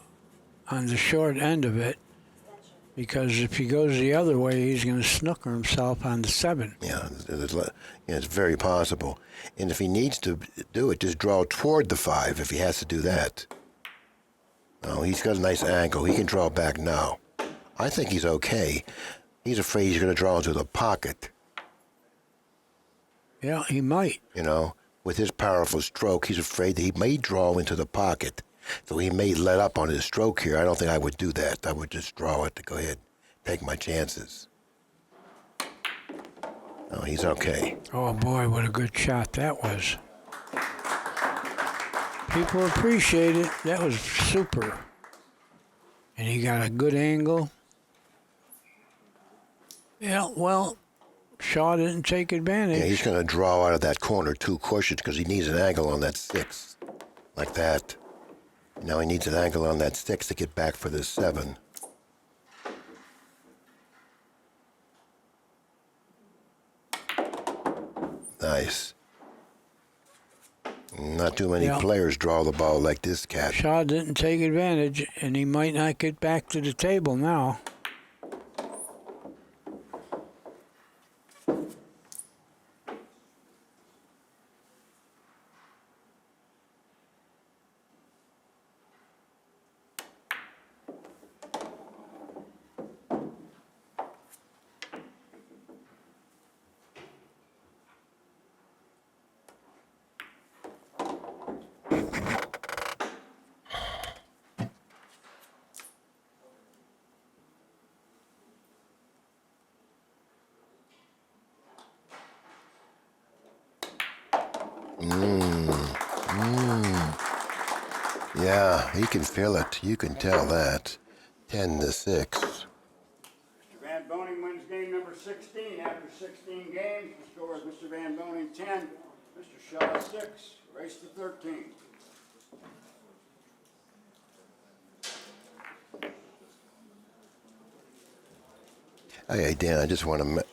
on the short end of it because if he goes the other way, he's going to snooker himself on the 7. Yeah, it's very possible. And if he needs to do it, just draw toward the 5 if he has to do that. Oh, he's got a nice angle. He can draw back now. I think he's okay. He's afraid he's going to draw into the pocket. Yeah, he might. You know, with his powerful stroke, he's afraid that he may draw into the pocket. So he may let up on his stroke here. I don't think I would do that. I would just draw it to go ahead, take my chances. Oh, he's okay. Oh, boy, what a good shot that was. People appreciate it. That was super. And he got a good angle. Yeah, well, Shaw didn't take advantage. Yeah, he's going to draw out of that corner 2 cushions because he needs an angle on that 6. Like that. Now he needs an angle on that 6 to get back for the 7. Nice. Not too many players draw the ball like this cat. Shaw didn't take advantage, and he might not get back to the table now. Yeah, he can feel it. You can tell that. 10-6. Mr. Van Boening wins game number 16. After 16 games, the score is Mr. Van Boening 10, Mr. Shaw 6. Race to 13. Hey, Dan, I just want to...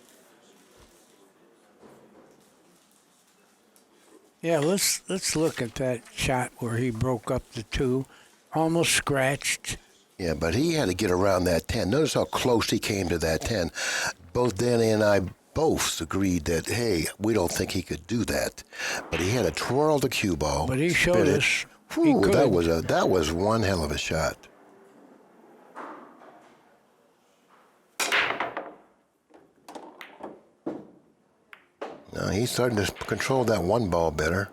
Yeah, let's look at that shot where he broke up the 2, almost scratched. Yeah, but he had to get around that 10. Notice how close he came to that 10. Both Danny and I both agreed that, hey, we don't think he could do that. But he had to twirl the cue ball. But he showed us he Whew, could. that was one hell of a shot. Now he's starting to control that 1 ball better.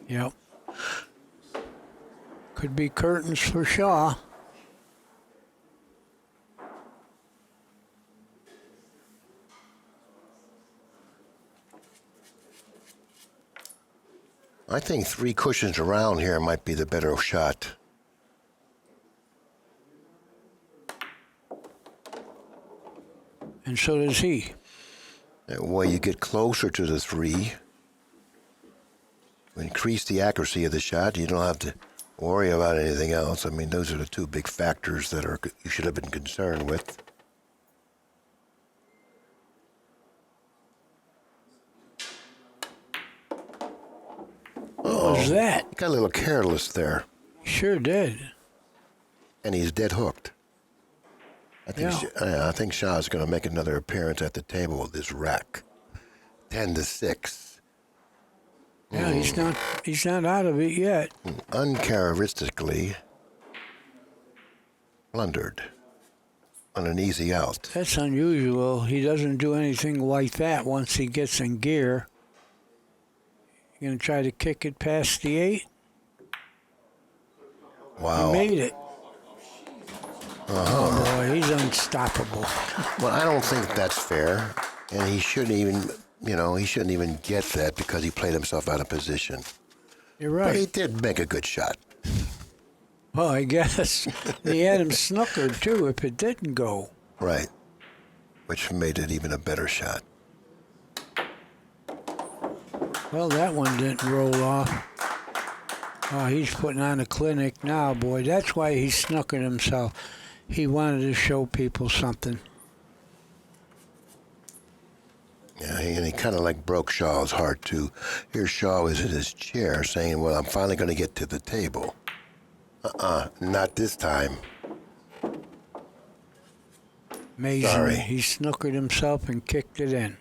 Yep. Could be curtains for Shaw. I think 3 cushions around here might be the better shot. And so does he. That way you get closer to the 3. Increase the accuracy of the shot. You don't have to worry about anything else. I mean, those are the 2 big factors that you should have been concerned with. What was that? He got a little careless there, Sure did. and he's dead hooked. I think Shaw's going to make another appearance at the table with this rack. 10-6. Yeah, he's not out of it yet. Uncharacteristically blundered on an easy out. That's unusual. He doesn't do anything like that once he gets in gear. You gonna try to kick it past the 8? Wow. He made it. Oh boy, he's unstoppable. Well, I don't think that's fair, and he shouldn't even get that because he played himself out of position. You're But he right. did make a good shot. Well, I guess he had him snookered too if it didn't go. Right. Which made it even a better shot. Well, that one didn't roll off. Oh, he's putting on a clinic now, boy. That's why he snookered himself. He wanted to show people something. Yeah, and he kind of like broke Shaw's heart, too. Here Shaw is in his chair saying, well, I'm finally going to get to the table. Not this time. Amazing. Sorry. He snookered himself and kicked it in.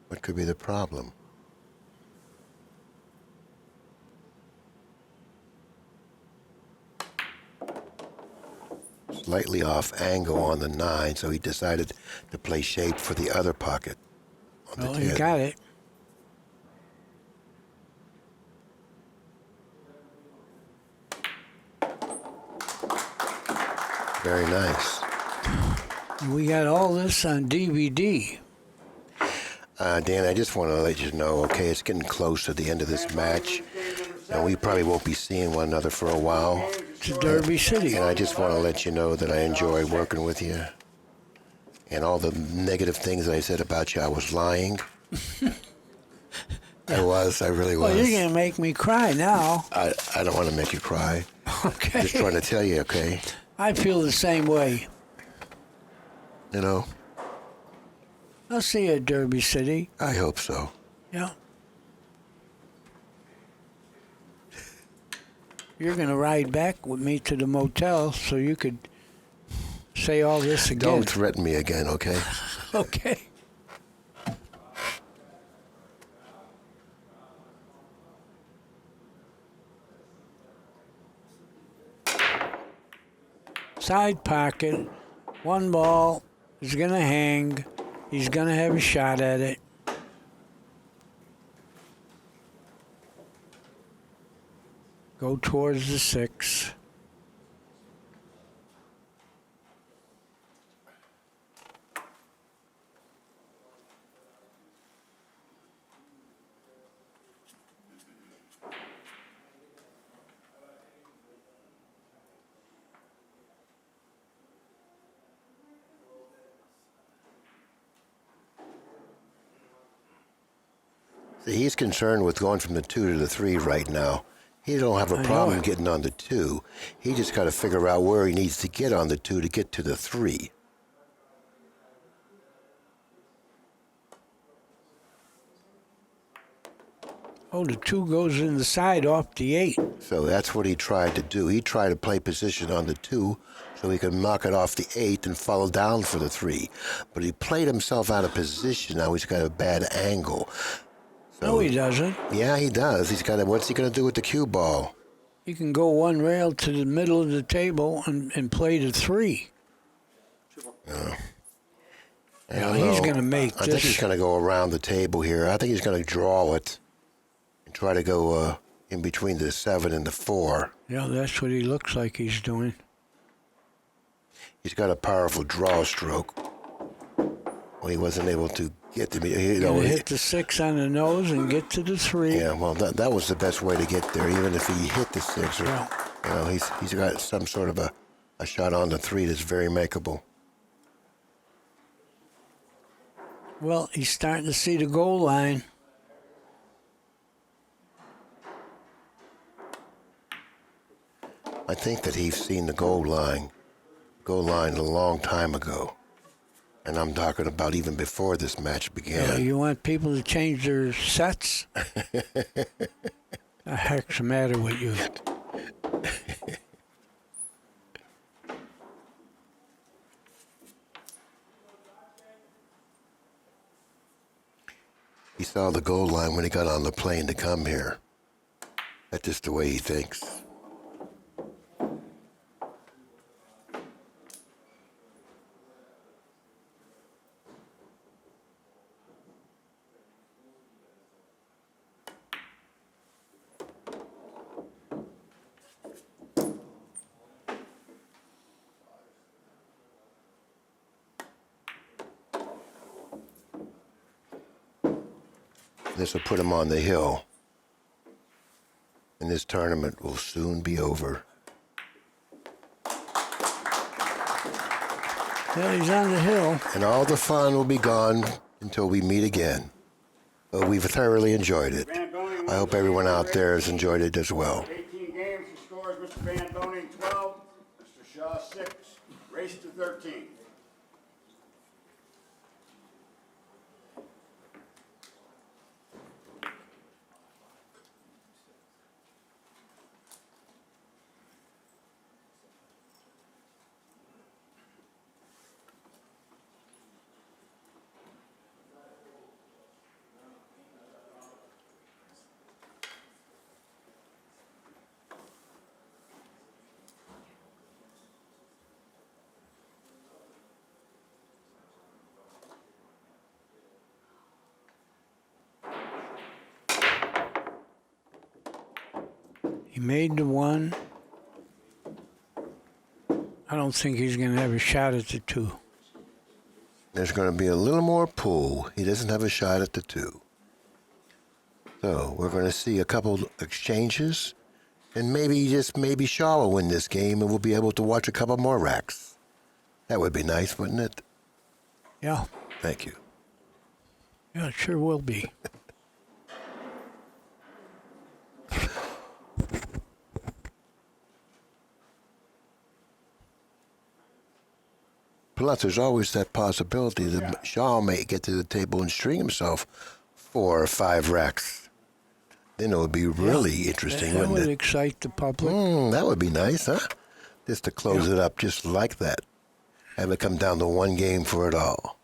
What could be the problem? Slightly off angle on the 9, so he decided to play shape for the other pocket on Well, the he 10. got it. Very nice. We got all this on DVD. Dan, I just want to let you know, okay, it's getting close to the end of this match, and we probably won't be seeing one another for a while. It's Derby City. And I just want to let you know that I enjoyed working with you. And all the negative things that I said about you, I was lying. I really was. Well, you're going to make me cry now. I don't want to make you cry. Okay. Just trying to tell you, okay? I feel the same way. You know, I'll see you at Derby City. I hope so. Yeah. You're going to ride back with me to the motel so you could say all this again. Don't threaten me again, okay? Okay. Side pocket. One ball is going to hang. He's going to have a shot at it. Go towards the 6. See, he's concerned with going from the 2 to the 3 right now. He don't have a I problem know it. getting on the 2. He just got to figure out where he needs to get on the 2 to get to the 3. Oh, the 2 goes in the side off the 8. So that's what he tried to do. He tried to play position on the 2 so he could knock it off the 8 and follow down for the 3. But he played himself out of position. Now he's got a bad angle. So, No, he doesn't. Yeah, he does. What's he going to do with the cue ball? He can go one rail to the middle of the table and play the 3. I Yeah, don't he's know. going to make I this. think he's going to go around the table here. I think he's going to draw it and try to go in between the 7 and the 4. Yeah, that's what he looks like he's doing. He's got a powerful draw stroke. Well, he wasn't able to get to me. Gonna hit the 6 on the nose and get to the 3. Yeah, well, that was the best way to get there. Even if he hit the 6, or Yeah. he's got some sort of a shot on the 3 that's very makeable. Well, he's starting to see the goal line. I think that he's seen the goal line a long time ago. And I'm talking about even before this match began. You want people to change their sets? The heck's the matter with you? He saw the goal line when he got on the plane to come here. That's just the way he thinks. This will put him on the hill. And this tournament will soon be over. Well, he's on the hill. And all the fun will be gone until we meet again. But we've thoroughly enjoyed it. I hope everyone out there has enjoyed it as well. 18 games, the scores, Mr. Van Boening 12, Mr. Shaw 6, race to 13. He made the one. I don't think he's going to have a shot at the two. There's going to be a little more pull. He doesn't have a shot at the two. So we're going to see a couple exchanges. And maybe Shaw will win this game and we'll be able to watch a couple more racks. That would be nice, wouldn't it? Yeah. Thank you. Yeah, it sure will be. Plus, there's always that possibility that Shaw may get to the table and string himself 4 or 5 racks. Then it would be really interesting, That wouldn't would it? excite the public. That would be nice, huh? Just to close it up just like that. Have it come down to one game for it all.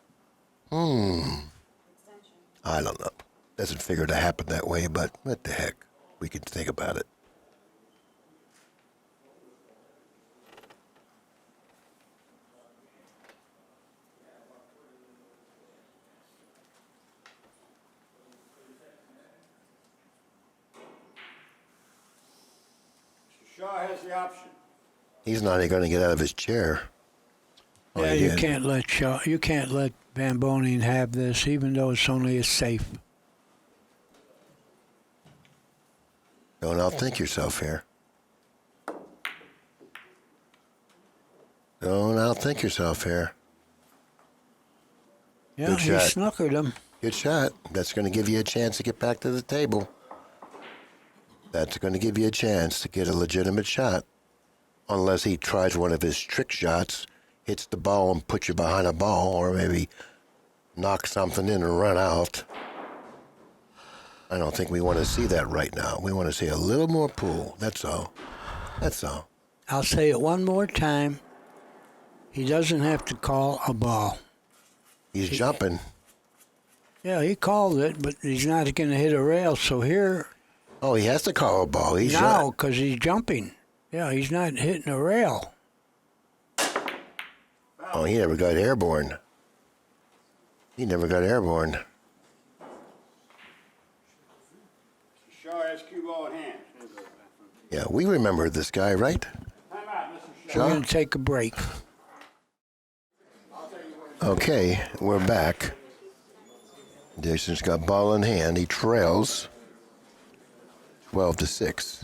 I don't know. Doesn't figure to happen that way, but what the heck? We can think about it. Mr. Shaw has the option. He's not even going to get out of his chair. Oh, Yeah, he you did. can't let Shaw, you can't let Van Boening have this, even though it's only a safe. Don't outthink yourself here. Don't outthink yourself here. Yeah, Good he shot. snookered him. Good shot. That's going to give you a chance to get back to the table. That's going to give you a chance to get a legitimate shot. Unless he tries one of his trick shots, hits the ball and puts you behind a ball, or maybe knocks something in and run out. I don't think we want to see that right now. We want to see a little more pool. That's all. That's all. I'll say it one more time. He doesn't have to call a ball. He's jumping. Yeah, he called it, but he's not going to hit a rail. So here, Oh, he has to call a ball. He's now, because he's jumping. Yeah, he's not hitting a rail. Oh, he never got airborne. He never got airborne. Mr. Shaw has cue ball in hand. Yeah, we remember this guy, right? Time out, Mr. Shaw. Shaw? We're going to take a break. Okay, we're back. Jason's got ball in hand. He trails 12-6.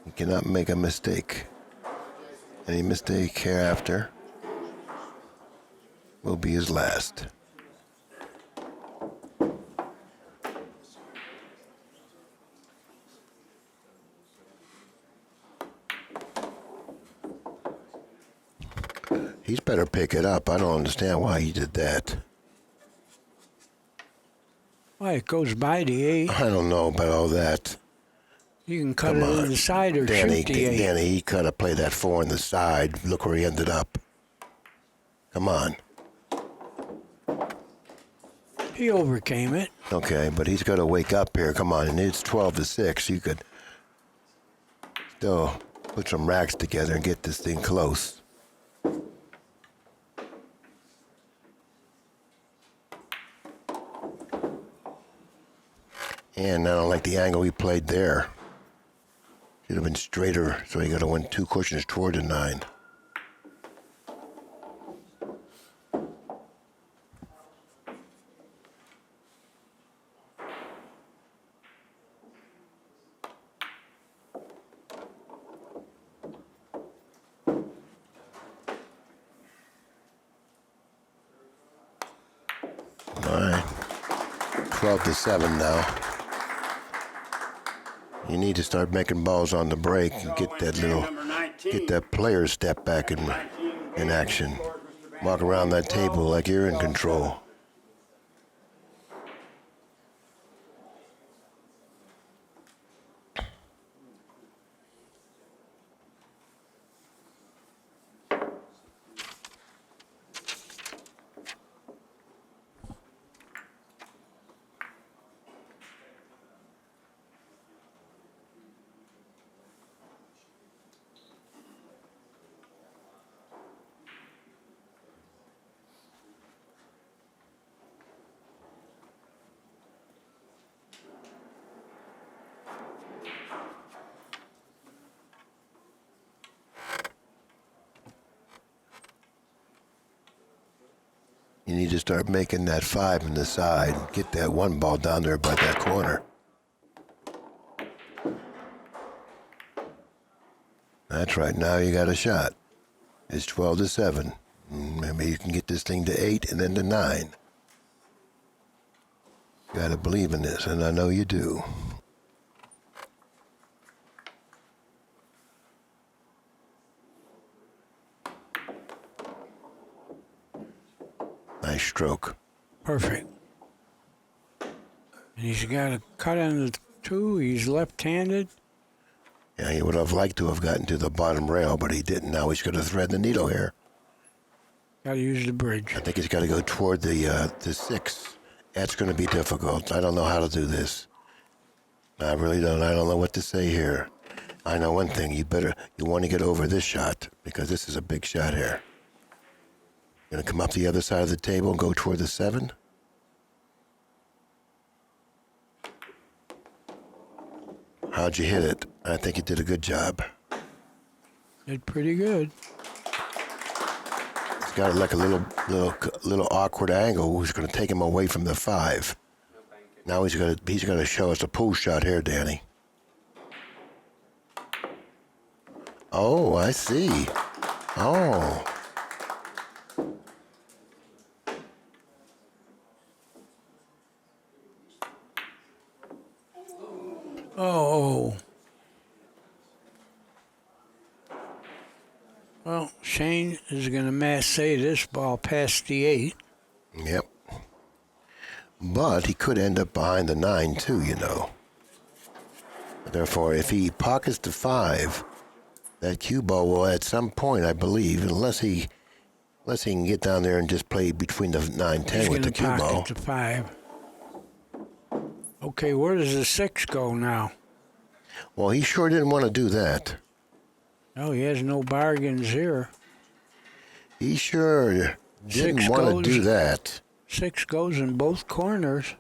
He cannot make a mistake. Any mistake hereafter will be his last. He's better pick it up. I don't understand why he did that. Why, it goes by the 8. I don't know about all that. You can cut Come it on. in the side or Danny, shoot the 8. Danny, he could have played that 4 on the side. Look where he ended up. Come on. He overcame it. Okay, but he's got to wake up here. Come on, and it's 12-6. You could still put some racks together and get this thing close. And I don't like the angle he played there. Should have been straighter, so he got to win 2 cushions toward the 9. 12-7 now. You need to start making balls on the break and get that player step back in action. Walk around that table like you're in control. You need to start making that 5 in the side. Get that one ball down there by that corner. That's right. Now you got a shot. It's 12-7. Maybe you can get this thing to 8 and then to 9. You got to believe in this, and I know you do. Nice stroke. Perfect. And he's got a cut on the 2. He's left-handed. Yeah, he would have liked to have gotten to the bottom rail, but he didn't. Now he's going to thread the needle here. Got to use the bridge. I think he's got to go toward the 6. That's going to be difficult. I don't know how to do this. I really don't. I don't know what to say here. I know one thing. You want to get over this shot because this is a big shot here. Going to come up the other side of the table and go toward the 7. How'd you hit it? I think you did a good job. Did pretty good. He's got like a little awkward angle. Who's going to take him away from the 5? Now he's going to show us a pull shot here, Danny. Oh, I see. Oh. Oh. Well, Shane is going to massay this ball past the 8. Yep. But he could end up behind the 9 too, you know. Therefore, if he pockets the 5, that cue ball will at some point, I believe, unless he can get down there and just play between the 9-10 with the cue ball. He's going to pocket the 5. Okay, where does the 6 go now? Well, he sure didn't want to do that. No, he has no bargains here. He sure didn't want to do that. 6 goes in both corners.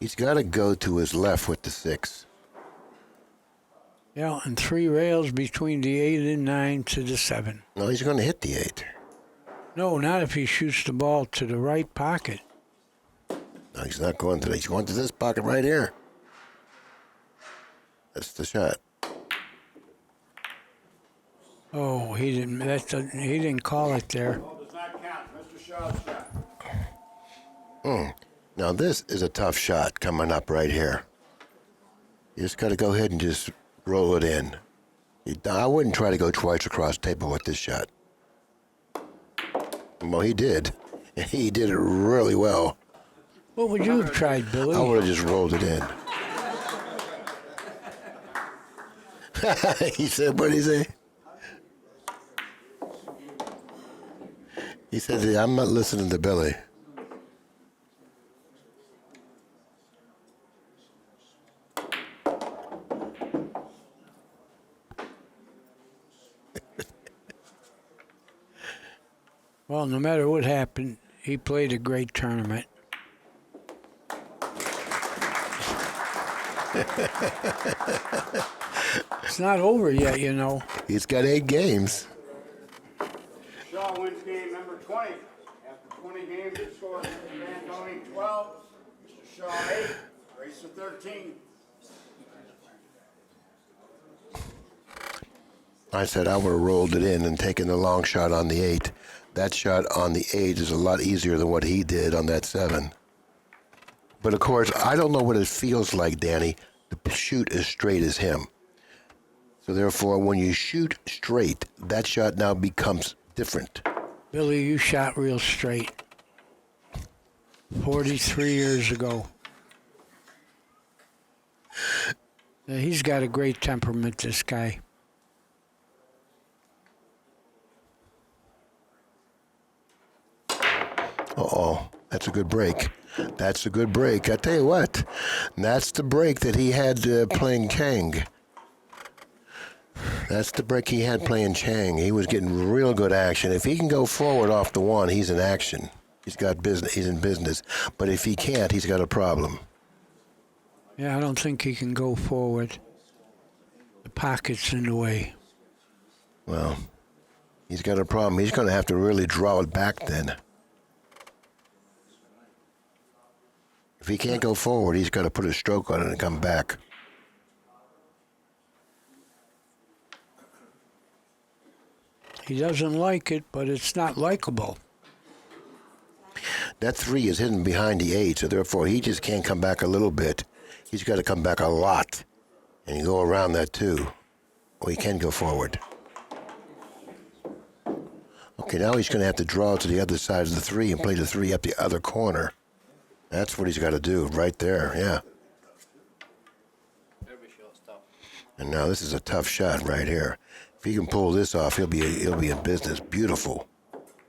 He's got to go to his left with the 6. Yeah, and 3 rails between the 8 and 9 to the 7. No, he's going to hit the 8. No, not if he shoots the ball to the right pocket. No, he's not going to that. He's going to this pocket right here. That's the shot. Oh, he didn't. He didn't call it there. Ball does not count. Mr. Shaw's shot. Now this is a tough shot coming up right here. You just got to go ahead and just roll it in. I wouldn't try to go twice across the table with this shot. Well, he did. He did it really well. What would you have tried, Billy? I would have just rolled it in. He said, what did he say? He said, I'm not listening to Billy. Well, no matter what happened, he played a great tournament. It's not over yet, you know. He's got 8 games. Shaw wins game number 20. After 20 games, he scores Mr. Van Boening 12, Mr. Shaw 8, Jayson 13. I said I would have rolled it in and taken the long shot on the 8. that shot on the 8 is a lot easier than what he did on that 7. But of course, I don't know what it feels like, Danny, to shoot as straight as him. So therefore, when you shoot straight, that shot now becomes different. Billy, you shot real straight. 43 years ago. Yeah, he's got a great temperament, this guy. Uh-oh, that's a good break. That's a good break. I tell you what, that's the break that he had playing Chang. That's the break he had playing Chang. He was getting real good action. If he can go forward off the 1, he's in action. He's got business. He's in business. But if he can't, he's got a problem. Yeah, I don't think he can go forward. The pocket's in the way. Well, he's got a problem. He's going to have to really draw it back then. If he can't go forward, he's got to put a stroke on it and come back. He doesn't like it, but it's not likable. That 3 is hidden behind the 8, so therefore he just can't come back a little bit. He's got to come back a lot. And you go around that 2. Or he can go forward. Okay, now he's going to have to draw to the other side of the 3 and play the 3 up the other corner. That's what he's got to do right there, yeah. And now this is a tough shot right here. If he can pull this off, he'll be in business. Beautiful.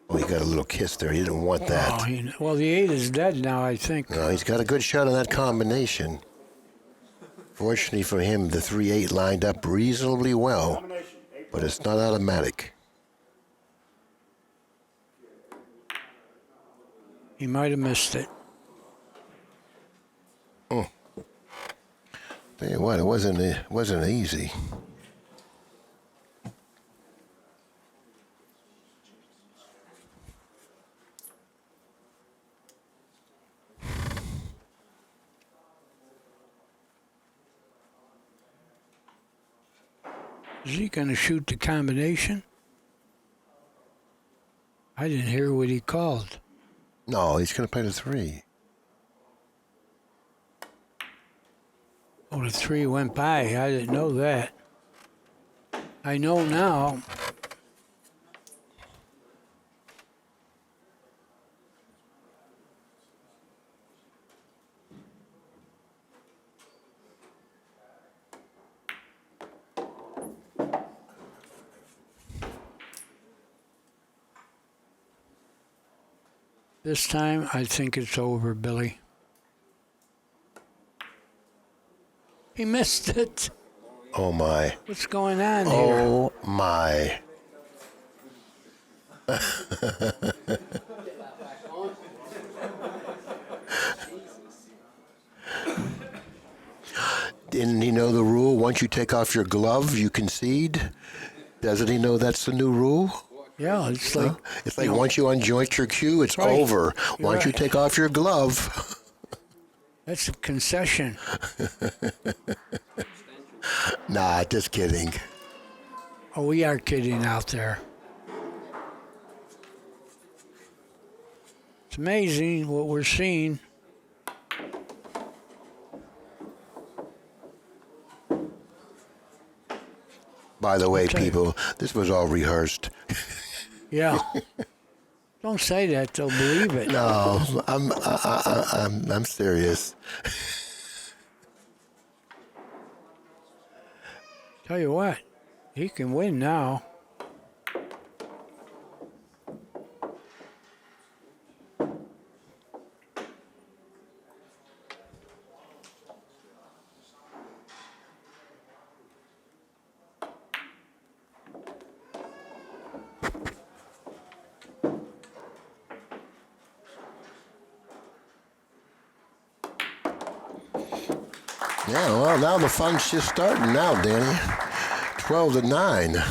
Oh, he got a little kiss there. He didn't want that. Oh, well, the 8 is dead now, I think. No, he's got a good shot on that combination. Fortunately for him, the 3-8 lined up reasonably well, but it's not automatic. He might have missed it. Tell you what, it wasn't easy. Is he going to shoot the combination? I didn't hear what he called. No, he's going to play the 3. Oh, the 3 went by. I didn't know that. I know now. This time, I think it's over, Billy. He missed it. Oh, my. What's going on here? Oh, my. Didn't he know the rule? Once you take off your glove, you concede? Doesn't he know that's the new rule? Yeah, it's like... It's like once you unjoint your cue, it's Right. over. You're Once you right. take off your glove... That's a concession. Nah, just kidding. Oh, we are kidding out there. It's amazing what we're seeing. By the way, Okay. people, this was all rehearsed. Yeah. Don't say that; they'll believe it. No, I'm serious. Tell you what, he can win now. Yeah, well, now the fun's just starting now, Danny. 12-9.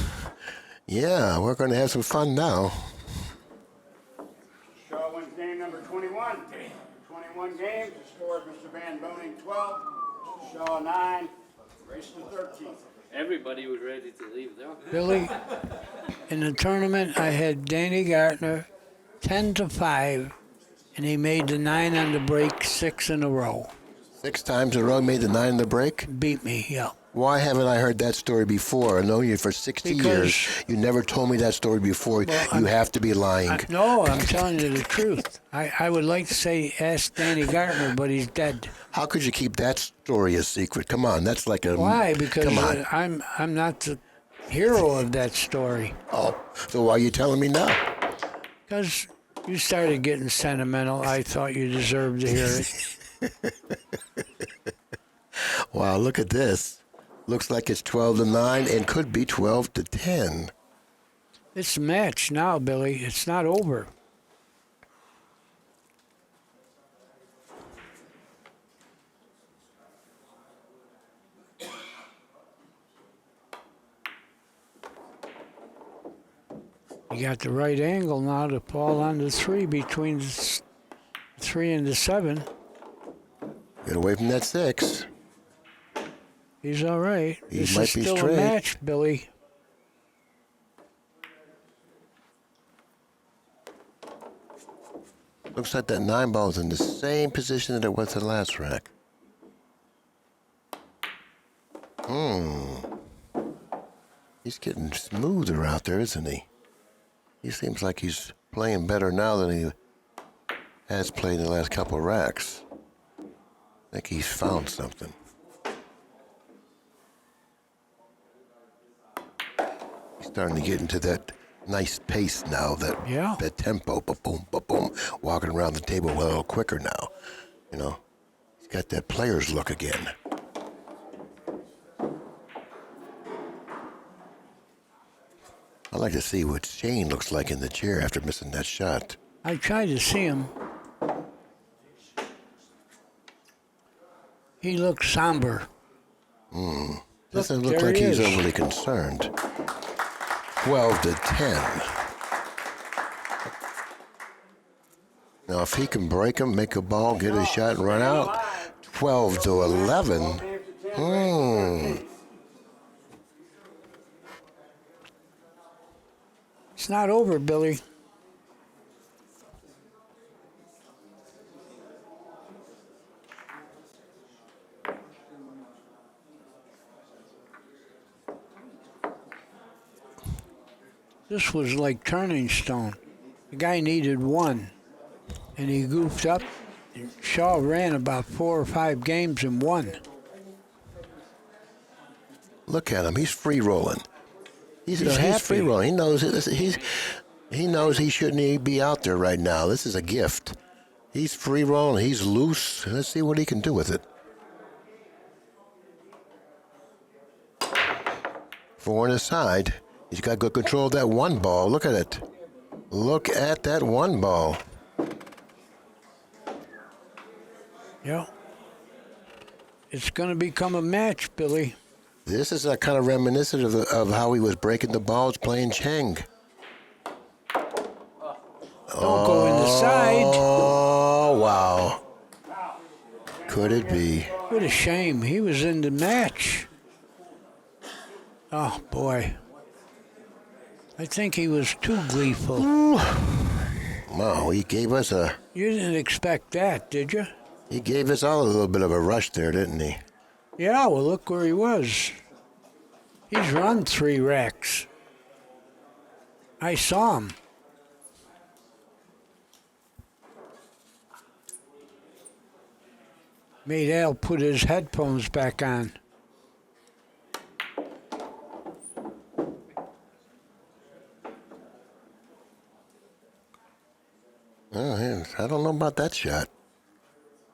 Yeah, we're going to have some fun now. Shaw wins game number 21. 21 games. The score is Mr. Van Boening 12, Shaw 9, Grayson 13. Everybody was ready to leave there. Billy, in the tournament, I had Danny Gartner 10-5, and he made the 9 on the break 6 in a row. 6 times in a row made the 9 in the break? Beat me, yeah. Why haven't I heard that story before? I've known you for 60 years. You never told me that story before. Well, you have to be lying. No, I'm telling you the truth. I would like to say ask Danny Gartner, but he's dead. How could you keep that story a secret? Come on, that's like a... Why? Because come on. I'm not the hero of that story. Oh, so why are you telling me now? Because you started getting sentimental. I thought you deserved to hear it. Wow, look at this. Looks like it's 12-9 and could be 12-10. It's a match now, Billy. It's not over. You got the right angle now to fall on the 3 between the 3 and the 7. Get away from that 6. He's all right. He This might is be still straight. a match, Billy. Looks like that 9 ball is in the same position that it was the last rack. He's getting smoother out there, isn't he? He seems like he's playing better now than he has played in the last couple of racks. I think he's found something. He's starting to get into that nice pace now, that tempo, ba-boom, ba-boom, walking around the table a little quicker now. You know, he's got that player's look again. I'd like to see what Shane looks like in the chair after missing that shot. I tried to see him. He looks somber. Doesn't look there like he he's is. overly concerned. 12-10. Now, if he can break him, make a ball, get a shot, and run out, 12-11. It's not over, Billy. This was like Turning Stone. The guy needed 1, and he goofed up. Shaw ran about 4 or 5 games and won. Look at him. He's free rolling. He's happy. free rolling. He knows it. He knows he shouldn't be out there right now. This is a gift. He's free rolling. He's loose. Let's see what he can do with it. 4 on his side. He's got good control of that 1 ball. Look at it. Look at that 1 ball. Yeah. It's going to become a match, Billy. This is a kind of reminiscent of how he was breaking the balls playing Cheng. Don't go in the side. Oh, wow. Could it be? What a shame. He was in the match. Oh, boy. I think he was too gleeful. Wow, he gave us You didn't expect that, did you? he gave us all a little bit of a rush there, didn't he? Yeah, well, look where he was. He's run 3 racks. I saw him. Made Al put his headphones back on. Oh, yeah, I don't know about that shot.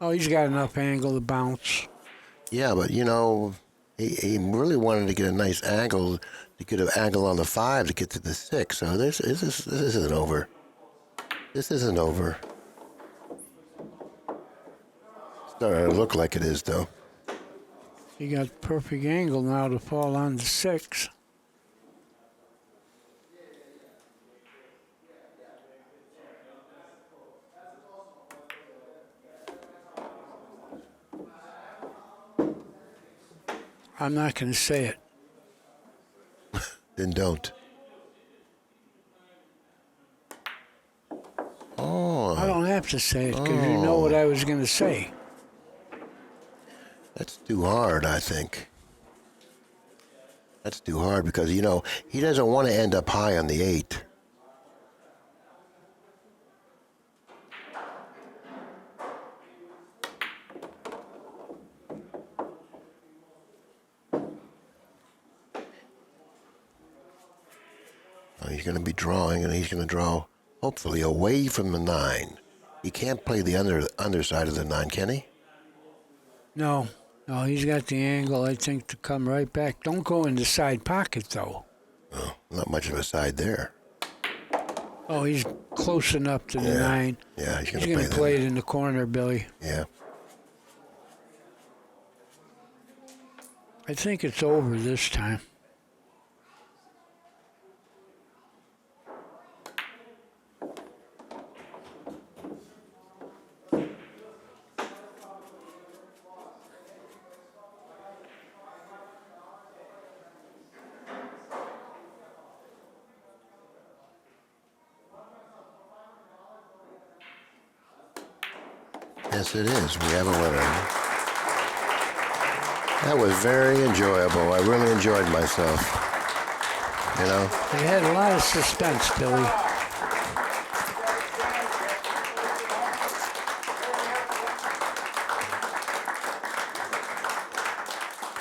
Oh, he's got enough angle to bounce. Yeah, but you know, he really wanted to get a nice angle, to get an angle on the 5 to get to the 6. So this isn't over. This isn't over. Starting to look like it is, though. He got perfect angle now to fall on the 6. I'm not going to say it. Then don't. Oh, I don't have to say it because you know what I was going to say. that's too hard, I think. That's too hard because, you know, he doesn't want to end up high on the 8. He's going to be drawing, and he's going to draw, hopefully, away from the 9. He can't play the underside of the 9, can he? No, he's got the angle, I think, to come right back. Don't go in the side pocket, though. Oh, not much of a side there. Oh, he's close enough to the 9. Yeah, he's going to to play it in the corner, Billy. Yeah. I think it's over this time. Yes, it is. We have a winner. That was very enjoyable. I really enjoyed myself. You know? They had a lot of suspense, Billy.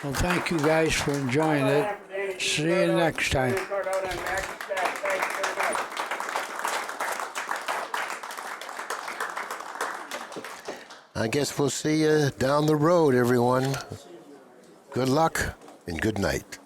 Well, thank you guys for enjoying it. See you next time. Incardona and Accustats. Thanks very much. I guess we'll see you down the road, everyone. Good luck and good night.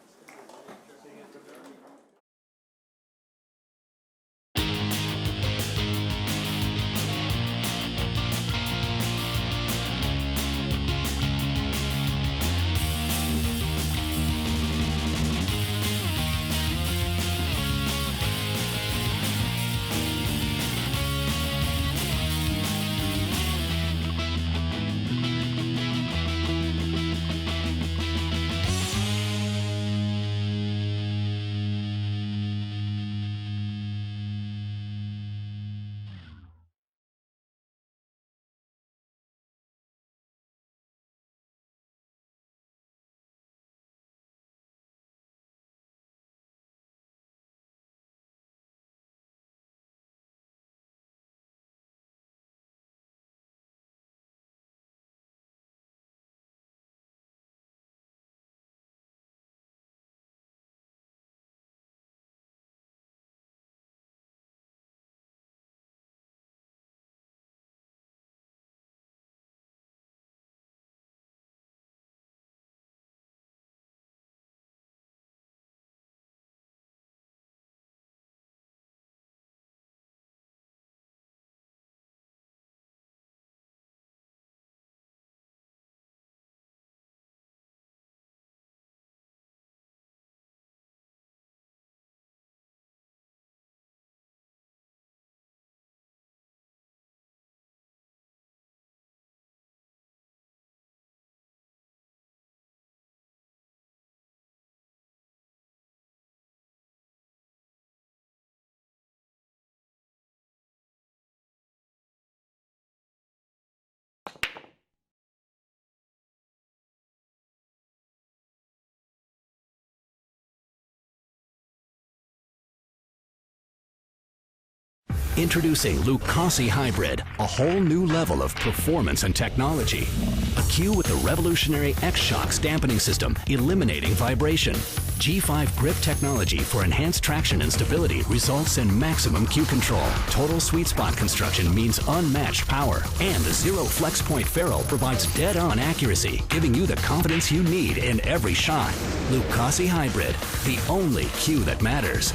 Introducing Lucasi Hybrid, a whole new level of performance and technology. A cue with the revolutionary X-Shocks dampening system, eliminating vibration. G5 grip technology for enhanced traction and stability results in maximum cue control. Total sweet spot construction means unmatched power. And the Zero Flex Point ferrule provides dead-on accuracy, giving you the confidence you need in every shot. Lucasi Hybrid, the only cue that matters.